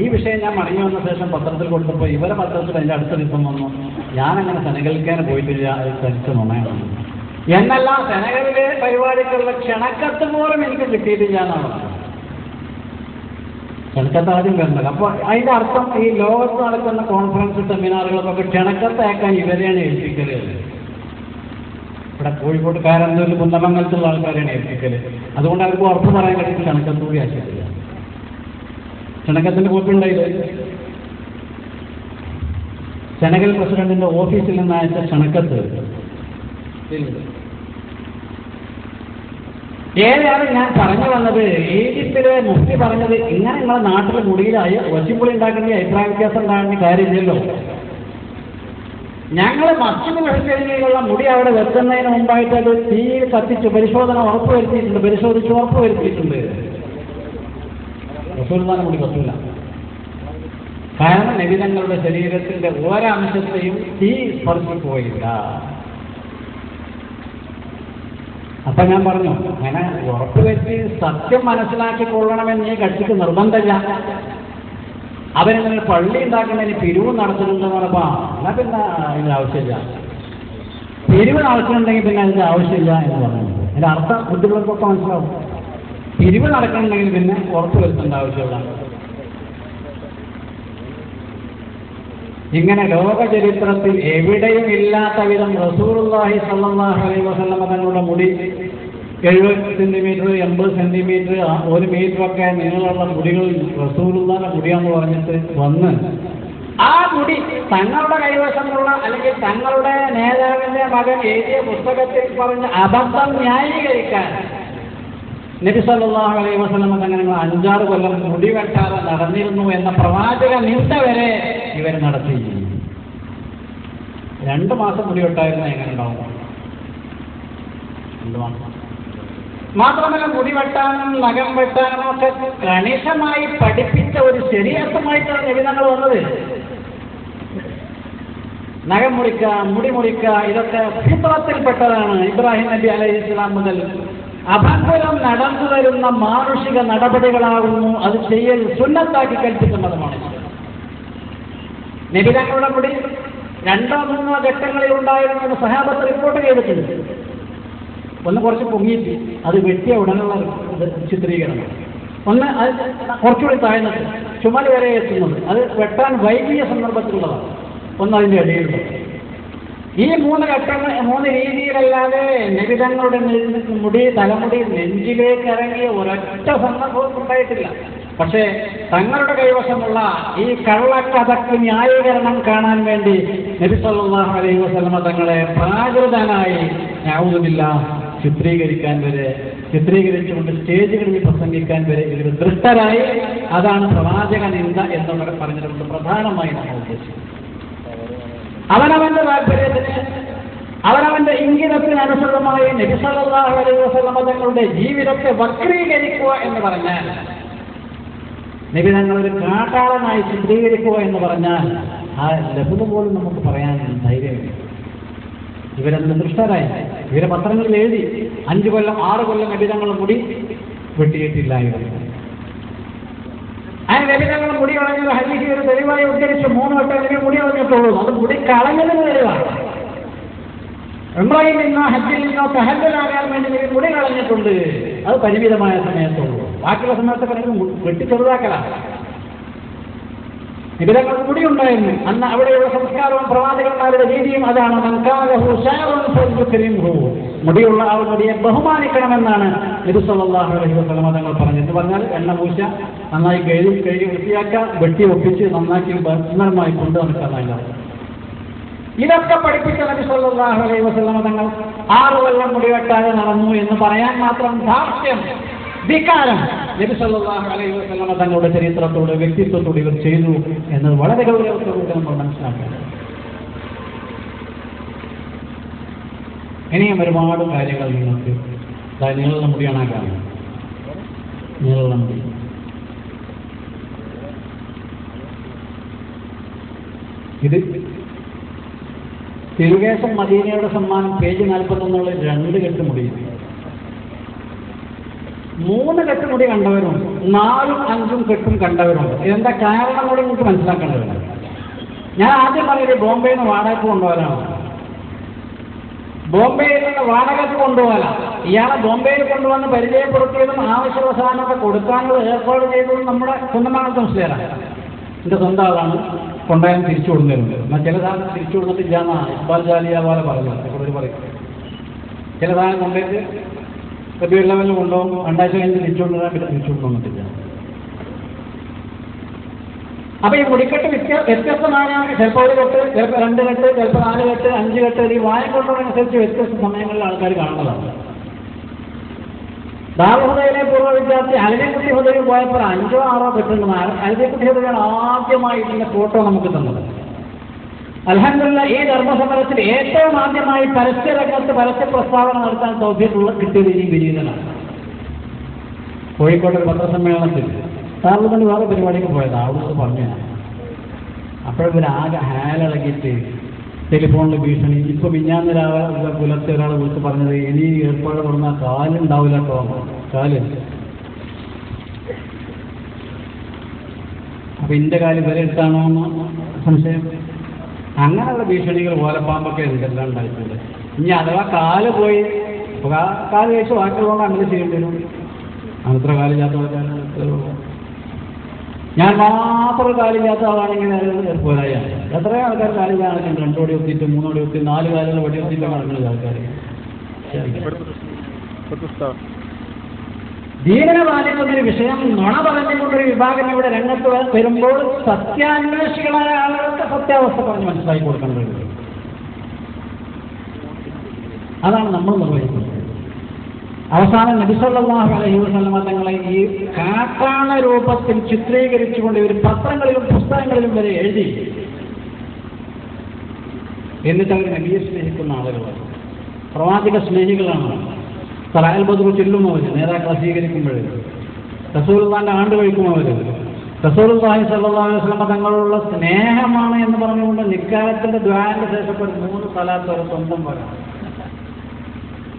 [SPEAKER 2] ഈ വിഷയം ഞാൻ മടങ്ങി വന്ന ശേഷം പത്രത്തിൽ കൊടുത്തപ്പോൾ ഇവരെ പത്രത്തിൽ എൻ്റെ അടുത്ത ദിവസം വന്നു, ഞാനങ്ങനെ സെനഗലിക്കാൻ പോയിട്ടില്ല, അത് തനിച്ച് നുണയാണ് എന്നല്ല, സെനഗലിലെ പരിപാടിക്കുള്ള ക്ഷണക്കത്ത് പോലും എനിക്ക് കിട്ടിയിട്ടില്ല എന്നാണ്. ക്ഷണക്കത്ത് ആദ്യം വരുന്നത്. അപ്പോൾ അതിൻ്റെ അർത്ഥം ഈ ലോകത്ത് നടക്കുന്ന കോൺഫറൻസ് സെമിനാറുകൾക്കൊക്കെ ക്ഷണക്കത്തയക്കാൻ ഇവരെയാണ് ഏൽപ്പിക്കല്. ഇവിടെ കോഴിക്കോട്ടുകാരെന്തൊരു കുന്നമംഗലത്തുള്ള ആൾക്കാരെയാണ് ഏൽപ്പിക്കല്. അതുകൊണ്ട് അവർക്ക് ഉറപ്പ് പറയാൻ കഴിയും ക്ഷണക്കത്ത് കൂടി ആശിക്കില്ല. ക്ഷണക്കത്തിൻ്റെ കോപ്പി ഉണ്ടായില്ലേ? സെനഗൽ പ്രസിഡന്റിന്റെ ഓഫീസിൽ നിന്ന് അയച്ച ക്ഷണക്കത്ത്. ഏതാണ് ഞാൻ പറഞ്ഞു വന്നത്? ഈജിപ്തിലെ മുഫ്തി പറഞ്ഞത് ഇങ്ങനെ നിങ്ങളെ നാട്ടിൽ മുടിയിലായി ഒച്ചിപ്പുളി ഉണ്ടാക്കേണ്ട അഭിപ്രായ വ്യത്യാസം ഉണ്ടാകേണ്ട കാര്യമില്ലല്ലോ. ഞങ്ങൾ മസ്ജിദ് വെളിച്ചെഴുതിയുള്ള മുടി അവിടെ വെക്കുന്നതിന് മുമ്പായിട്ട് അത് തീയിൽ കത്തിച്ച് പരിശോധിച്ച് ഉറപ്പുവരുത്തിയിട്ടുണ്ട്. റസൂലുള്ളാഹിന്റെ മുടി കത്തില്ല. കാരണം നബിതങ്ങളുടെ ശരീരത്തിന്റെ ഒരംശത്തെയും തീ സ്പർശിക്കുകയില്ല. അപ്പൊ ഞാൻ പറഞ്ഞു അങ്ങനെ ഉറപ്പുവരുത്തി സത്യം മനസ്സിലാക്കിക്കൊള്ളണമെന്ന് ഈ കക്ഷിക്ക് നിർബന്ധമില്ല. അവരിങ്ങനെ പള്ളി ഉണ്ടാക്കുന്നതിന് പിരിവ് നടത്തുന്നുണ്ടെന്ന് പറഞ്ഞപ്പോ എന്നാ പിന്നെ അതിന്റെ ആവശ്യമില്ല, പിരിവ് നടക്കുന്നുണ്ടെങ്കിൽ പിന്നെ അതിന്റെ ആവശ്യമില്ല എന്ന് പറഞ്ഞു. അതിന്റെ അർത്ഥം കുട്ടികൾക്കൊക്കെ മനസ്സിലാവും. പിരിവ് നടക്കണമെങ്കിൽ പിന്നെ ഉറപ്പ് വരുത്തേണ്ട ആവശ്യമില്ല. ഇങ്ങനെ ലോക ചരിത്രത്തിൽ എവിടെയും ഇല്ലാത്ത വിധം റസൂലുള്ളാഹി സ്വല്ലല്ലാഹു അലൈഹി വസല്ലം തങ്ങളുടെ മുടി 70 സെന്റിമീറ്റർ 80 സെന്റിമീറ്റർ 1 മീറ്ററൊക്കെ നീളമുള്ള മുടികൾ റസൂലുള്ളാഹിന്റെ മുടിയാന്ന് പറഞ്ഞിട്ട് വന്ന് ആ മുടി തങ്ങളുടെ കൈവശമുള്ള അല്ലെങ്കിൽ തങ്ങളുടെ നേതാവിന്റെ മകൻ എഴുതിയ പുസ്തകത്തിൽ പറഞ്ഞ അബദ്ധം ന്യായീകരിക്കാൻ നബി സല്ലല്ലാഹു അലൈഹി വസല്ലം തങ്ങൾ 5-6 കൊല്ലം മുടി വെട്ടാതെ നടന്നിരുന്നു എന്ന പ്രവാചക നിന്ദ വരെ ഇവർ നടത്തി. 2 മാസം മുടി വെട്ടായിരുന്നു എങ്ങനെ ഉണ്ടാവും? 2 മാസം. മാത്രമല്ല മുടി വെട്ടാനും നഖം വെട്ടാനും ഒക്കെ കണിശമായി പഠിപ്പിച്ച ഒരു ശരീഅത്തുമായിട്ടാണ് നബി തങ്ങൾ വന്നത്. നഖം മുറിക്കുക, മുടി മുറിക്കുക, ഇതൊക്കെ ഫിത്രത്തിൽപ്പെട്ടതാണ്. ഇബ്രാഹിം നബി അലൈഹിസ്സലാം മുതൽ അഭംഗുരം നടന്നു വരുന്ന മാനുഷിക നടപടികളാകുന്നു അത് ചെയ്യൽ സുന്നത്താക്കി കൽപ്പിക്കുന്നതുമാണ്. നബി തങ്ങളുടെ മുടി 2-3 ഘട്ടങ്ങളിൽ ഉണ്ടായിരുന്നത് സഹാബത്ത് റിപ്പോർട്ട് ചെയ്തിട്ടുണ്ട്. ഒന്ന് കുറച്ച് പൊങ്ങിയിട്ട് അത് വെട്ടിയ ഉടനുള്ള ചിത്രീകരണം, ഒന്ന് അത് കുറച്ചുകൂടി താഴ്ന്നിട്ട് ചുമൽ വരെ എത്തുന്നത്, അത് വെട്ടാൻ വൈകിയ സന്ദർഭത്തിലുള്ളതാണ്, ഒന്ന് അതിൻ്റെ ഇടയിലുള്ളത്. ഈ 3 ഘട്ടങ്ങൾ 3 രീതിയിലല്ലാതെ നബി തങ്ങളുടെ തലമുടി നെഞ്ചിലേക്ക് ഇറങ്ങിയ ഒരൊറ്റ സന്ദർഭവും ഉണ്ടായിട്ടില്ല. പക്ഷേ തങ്ങളുടെ കൈവശമുള്ള ഈ കള്ളക്കഥക്ക് ന്യായീകരണം കാണാൻ വേണ്ടി നബി സല്ലല്ലാഹു അലൈഹി വസല്ലം തങ്ങളെ പ്രാകൃതനായി ചിത്രീകരിച്ചുകൊണ്ട് സ്റ്റേജുകളിൽ പ്രസംഗിക്കാൻ വരെ ഇവർ ദൃഷ്ടരായി. അതാണ് പ്രവാചക നിന്ദ എന്നവരെ പറഞ്ഞിട്ടുണ്ട്. പ്രധാനമായി നമ്മൾ ഉദ്ദേശിക്കുന്നത് അവനവന്റെ താല്പര്യത്തിന് അവനവന്റെ ഇംഗിതത്തിന് അനുസൃതമായി നബി സല്ലല്ലാഹു അലൈഹി വസല്ലം തങ്ങളുടെ ജീവിതത്തെ വക്രീകരിക്കുക എന്ന് പറഞ്ഞാൽ നബി തങ്ങൾ ഒരു കാട്ടാളനായി ചിത്രീകരിക്കുക എന്ന് പറഞ്ഞാൽ ആ ലഘുത പോലും നമുക്ക് പറയാൻ ധൈര്യമില്ല. ഇവരെന്ത് ദുഷ്ടരായി, ഇവരെ പത്രങ്ങളിൽ എഴുതി 5 കൊല്ലം 6 കൊല്ലം നബി തങ്ങൾ മുടി വെട്ടിയിട്ടില്ലായിരുന്നു. ആ നബി തങ്ങൾ മുടി കളഞ്ഞത് ഹദീസിൽ ഒരു തെളിവായി ഉദ്ധരിച്ച് 3 വട്ടം നബി മുടി കളഞ്ഞിട്ടുള്ളൂ. അത് മുടി കളഞ്ഞതിന് തെളിവാണ്. ഉംറയിൽ നിന്നോ ഹജ്ജിൽ നിന്നോ തഹല്ലുലാകാൻ വേണ്ടി നബി മുടി കളഞ്ഞിട്ടുണ്ട്. അത് പരിമിതമായ സമയത്തുള്ളൂ. ബാക്കിയുള്ള സമയത്തൊക്കെ നബി വെട്ടി ചെറുതാക്കലാണ്. നബിതങ്ങൾക്ക് മുടി ഉണ്ടായിരുന്നു. അന്ന് അവിടെയുള്ള സംസ്കാരവും പ്രവാചകന്മാരുടെ രീതിയും അതാണ്. മുടിയുള്ള ആൾ മുടിയെ ബഹുമാനിക്കണമെന്നാണ് നബി സല്ലല്ലാഹു അലൈഹി വസല്ലം തങ്ങൾ പറഞ്ഞത്. എന്ന് പറഞ്ഞാൽ എണ്ണ പൂശ, നന്നായി കഴുകി വൃത്തിയാക്കുക, വെട്ടി ഒപ്പിച്ച് നന്നാക്കി സുന്ദരമായി കൊണ്ടു നടക്കാനാണ്. ഇതൊക്കെ പഠിപ്പിച്ച നബി സല്ലല്ലാഹു അലൈഹി വസല്ലം തങ്ങൾ 6 കൊല്ലം മുടി വെട്ടാതെ നടന്നു എന്ന് പറയാൻ മാത്രം ധാർഷ്ട്യം, ധിക്കാരം നബി സല്ലല്ലാഹു അലൈഹി വസല്ലം തങ്ങളുടെ ചരിത്രത്തോട് വ്യക്തിത്വത്തോട് ഇവർ ചെയ്തു എന്നത് വളരെ ഗൗരവത്തോടെ നമ്മൾ മനസ്സിലാക്കണം. ഇനിയും ഒരുപാട് കാര്യങ്ങൾ നിങ്ങൾക്ക് നീളുള്ള മുടിയാണ് കാണുന്നത്. നീളുള്ള മുടി ഇത് തിരുകേശം മദീനയുടെ സമ്മാനം പേജ് 41 2 കെട്ട് മുടി, 3 കെട്ട് മുടി കണ്ടവരുണ്ട്, 4ഉം 5ഉം കെട്ടും കണ്ടവരുണ്ട്. ഇതെന്താ കാരണം കൂടി നിങ്ങൾക്ക് മനസ്സിലാക്കേണ്ടതുണ്ട്. ഞാൻ ആദ്യം പറഞ്ഞത് ബോംബെയിൽ നിന്ന് വാടകയ്ക്ക് കൊണ്ടുപോകാനാണ്. ബോംബെയിൽ നിന്ന് വാടകയ്ക്ക് കൊണ്ടുപോകാനാണ്. ഇയാളെ ബോംബെയിൽ കൊണ്ടുവന്ന് പരിചയപ്പെടുത്തിയതും ആവശ്യമുള്ള സാധനമൊക്കെ കൊടുക്കാനുള്ള ഏർപ്പാട് ചെയ്തതും നമ്മുടെ സ്വന്തമാണ് മുസ്ലിയാണ്. എൻ്റെ സ്വന്തം ആളാണ്. കൊണ്ടായാലും തിരിച്ചു കൊടുക്കുന്നുണ്ട്. എന്നാൽ ചില സാധനം തിരിച്ചു കൊടുത്തിട്ടില്ല എന്നാണ് ഇക്ബാൽ ജാലിയ പോലെ പറഞ്ഞത്. ഇവിടെ പറയും ചില സാധനം കൊണ്ടേക്ക് വലിയ ലെവലിൽ കൊണ്ടുപോകും, 2 ആഴ്ച കഴിഞ്ഞ് തിരിച്ചു കൊണ്ടുവരാൻ പറ്റും, തിരിച്ചു കൊണ്ടുവന്നിട്ടില്ല. അപ്പൊ ഈ മുടിക്കെട്ട് വ്യത്യസ്തമായ ചിലപ്പോൾ 1 കെട്ട്, ചിലപ്പോൾ 2 കെട്ട്, ചിലപ്പോൾ 4 കെട്ട്, 5 കെട്ട്, ഈ വായ കൊണ്ടുള്ളതനുസരിച്ച് വ്യത്യസ്ത സമയങ്ങളിൽ ആൾക്കാർ കാണുന്നതാണ്. ദാറുഹുദയിലെ പൂർവ്വ വിദ്യാർത്ഥി അലിക്കുട്ടി ഹുദയിൽ പോയപ്പോൾ 5ഓ 6ഓ കെട്ടുണ്ടെന്ന് അലിക്കുട്ടി ഹുദയാണ് ആദ്യമായി ഇതിന്റെ ഫോട്ടോ നമുക്ക് തന്നത്. അൽഹംദുലില്ലാഹ് ഈ ധർമ്മസമരത്തിൽ ഏറ്റവും ആദ്യമായി പരസ്യരംഗത്ത് പരസ്യ പ്രസ്താവന നടത്താൻ തൗഫീഖ് കിട്ടിയത് ഈ വിനീതനാണ്. കോഴിക്കോട് ഒരു പത്രസമ്മേളനത്തിൽ സാറിന് വേറെ പരിപാടിക്ക് പോയത് അവിടെ പറഞ്ഞു. അപ്പോഴൊരാകെ ഹാലിളകിയിട്ട് ടെലിഫോണിൽ ഭീഷണി. ഇപ്പൊ മിഞ്ഞാന്ന് രാവിലെ പുലർച്ചെ ഒരാൾ വിളിച്ച് പറഞ്ഞത് ഇനി ഏർപ്പാട് പറഞ്ഞാൽ കാലുണ്ടാവില്ല കേട്ടോ, കാല്. അപ്പൊ ഇന്റെ കാല് വരെ എടുത്താണോ എന്ന് സംശയം. അങ്ങനെയുള്ള ഭീഷണികൾ ഓലപ്പാമ്പൊക്കെ എന്തെല്ലാം ഉണ്ടായിട്ടുണ്ട്. ഇനി അഥവാ കാല് പോയി കാല് കഴിച്ച് ബാക്കിയുള്ളതുകൊണ്ട് അങ്ങനെ ചെയ്യേണ്ടി വരും. അത്ര കാലില്ലാത്ത ഞാൻ മാത്രം കാലില്ലാത്ത ആളാണെങ്കിൽ പോരായാണ്. എത്രയോ ആൾക്കാർ കാലില്ലാണെങ്കിൽ 2 ഓടി ഒത്തിയിട്ട് 3 ഓടി ഒത്തി 4 കാലുകൾ വടി ഒത്തിയിട്ട് നടക്കുന്നത് ആൾക്കാർ. ദീനനെ ബാധിക്കുന്നൊരു വിഷയം നുണ പറഞ്ഞുകൊണ്ടൊരു വിഭാഗം ഇവിടെ രംഗത്ത് വരുമ്പോൾ സത്യാന്വേഷികളായ ആളുകൾക്ക് സത്യാവസ്ഥ പറഞ്ഞ് മനസ്സിലാക്കി കൊടുക്കേണ്ടത്. അതാണ് നമ്മൾ നിർവഹിക്കുന്നത്. അവസാനം നബി സല്ലല്ലാഹു അലൈഹി വസല്ലം തങ്ങളെ ഈ കാട്ടാള രൂപത്തിൽ ചിത്രീകരിച്ചുകൊണ്ട് ഇവർ പത്രങ്ങളിലും പുസ്തകങ്ങളിലും വരെ എഴുതി. എന്നിട്ട് അവർ നബിയെ സ്നേഹിക്കുന്ന ആളുകളാണ്, പ്രവാചക സ്നേഹികളാണ്. സലാൽ ബദ്ർ ചൊല്ലുന്നവർ, നേതാക്കളെ സ്വീകരിക്കുമ്പോൾ റസൂലുള്ളാഹിന്റെ ആണ്ട് കഴിക്കുന്നവർ, റസൂലുള്ളാഹി സ്വല്ലല്ലാഹു അലൈഹി വസല്ലം തങ്ങളുള്ള സ്നേഹമാണ് എന്ന് പറഞ്ഞുകൊണ്ട് നിക്കാഹത്തിന്റെ ദുആന്റെ ശേഷം 3 സലാത്ത് വരെ സ്വന്തം വരാം.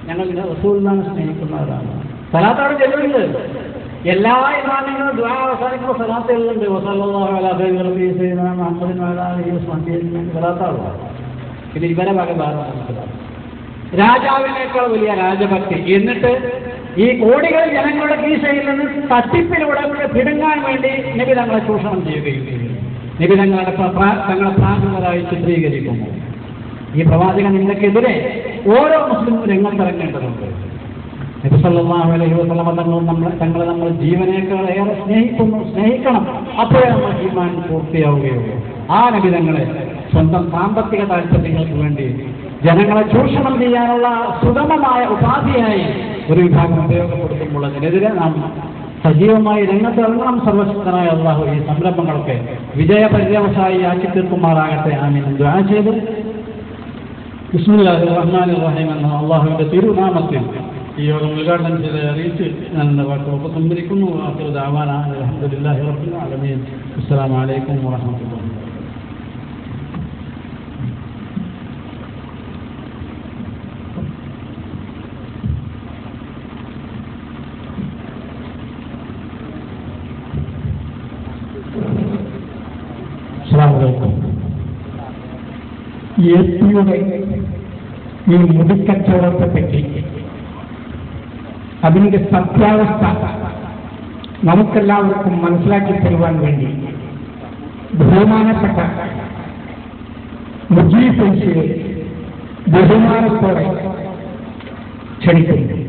[SPEAKER 2] ഞങ്ങൾ റസൂലുള്ളാഹിനെ സ്നേഹിക്കുന്നവരാണ്. സലാത്തോടെ ചെല്ലുന്നുണ്ട്. എല്ലാ ഇമാമിങ്ങളും ദുആ അവസാനിക്കുമ്പോൾ സലാത്ത് ചെല്ലുന്നുണ്ട്. വസല്ലല്ലാഹു അലാ സയ്യിദിനാ മുഹമ്മദിൻ വഅലാ ആലിഹി വസഹ്ബിഹി സലാത്താണ്. പിന്നെ ഇവരെ ഭാഗം രാജാവിനേക്കാൾ വലിയ രാജഭക്തി. എന്നിട്ട് ഈ കോടികൾ ജനങ്ങളുടെ കീശയിൽ നിന്ന് തട്ടിപ്പിലൂടെ പിടുങ്ങാൻ വേണ്ടി നബി തങ്ങളെ ചൂഷണം ചെയ്യുകയും ചെയ്തു. നബി തങ്ങളെ പ്രാകൃതരായി ചിത്രീകരിക്കുന്നു. ഈ പ്രവാചക നിങ്ങൾക്കെതിരെ ഓരോ മുസ്ലിമും രംഗത്തിറങ്ങേണ്ടതുണ്ട്. നബി സല്ലല്ലാഹു അലൈഹി വസല്ലം തങ്ങളെ നമ്മൾ ജീവനേക്കാൾ ഏറെ സ്നേഹിക്കണം. അപ്പോഴേ നമ്മൾ ഈമാൻ പൂർത്തിയാവുകയുള്ളൂ. ആ നബി തങ്ങളെ സ്വന്തം സാമ്പത്തിക താല്പര്യങ്ങൾക്ക് വേണ്ടി ജനങ്ങളെ ചൂഷണം ചെയ്യാനുള്ള സുഗമമായ ഉപാധിയായി ഒരു വിഭാഗം ഉപയോഗപ്പെടുത്തുമ്പോൾ അതിനെതിരെ നാം സജീവമായി രംഗത്തിറങ്ങണം. സർവശക്തനായ അല്ലാഹു ഈ സംരംഭങ്ങളൊക്കെ വിജയപര്യവസായി ആക്കി തീർക്കുമാറാകട്ടെ. ആമീൻ ദുആ ചെയ്തു. ബിസ്മില്ലാഹിർ റഹ്മാനിർ റഹീം എന്ന അല്ലാഹുവിന്റെ തിരുനാമത്തിൽ
[SPEAKER 1] ഈ യോഗം ഉദ്ഘാടനം ചെയ്ത് അറിയിച്ച് ഞാൻ എൻ്റെ വാക്കുകൾ സംഭരിക്കുന്നു. ആഖിറു ദഅവാനാ അൽഹംദുലില്ലാഹി റബ്ബിൽ ആലമീൻ. അസ്സലാമു അലൈക്കും വറഹ്മത്തുള്ളാഹി.
[SPEAKER 3] യുടെ ഈ മുടിക്കച്ചവടത്തെ പറ്റി അതിൻ്റെ സത്യാവസ്ഥ നമുക്കെല്ലാവർക്കും മനസ്സിലാക്കി തരുവാൻ വേണ്ടി ബഹുമാനപ്പെട്ട മുജീബ് ഫൈസിയെ ബഹുമാനത്തോടെ ക്ഷണിക്കുന്നു.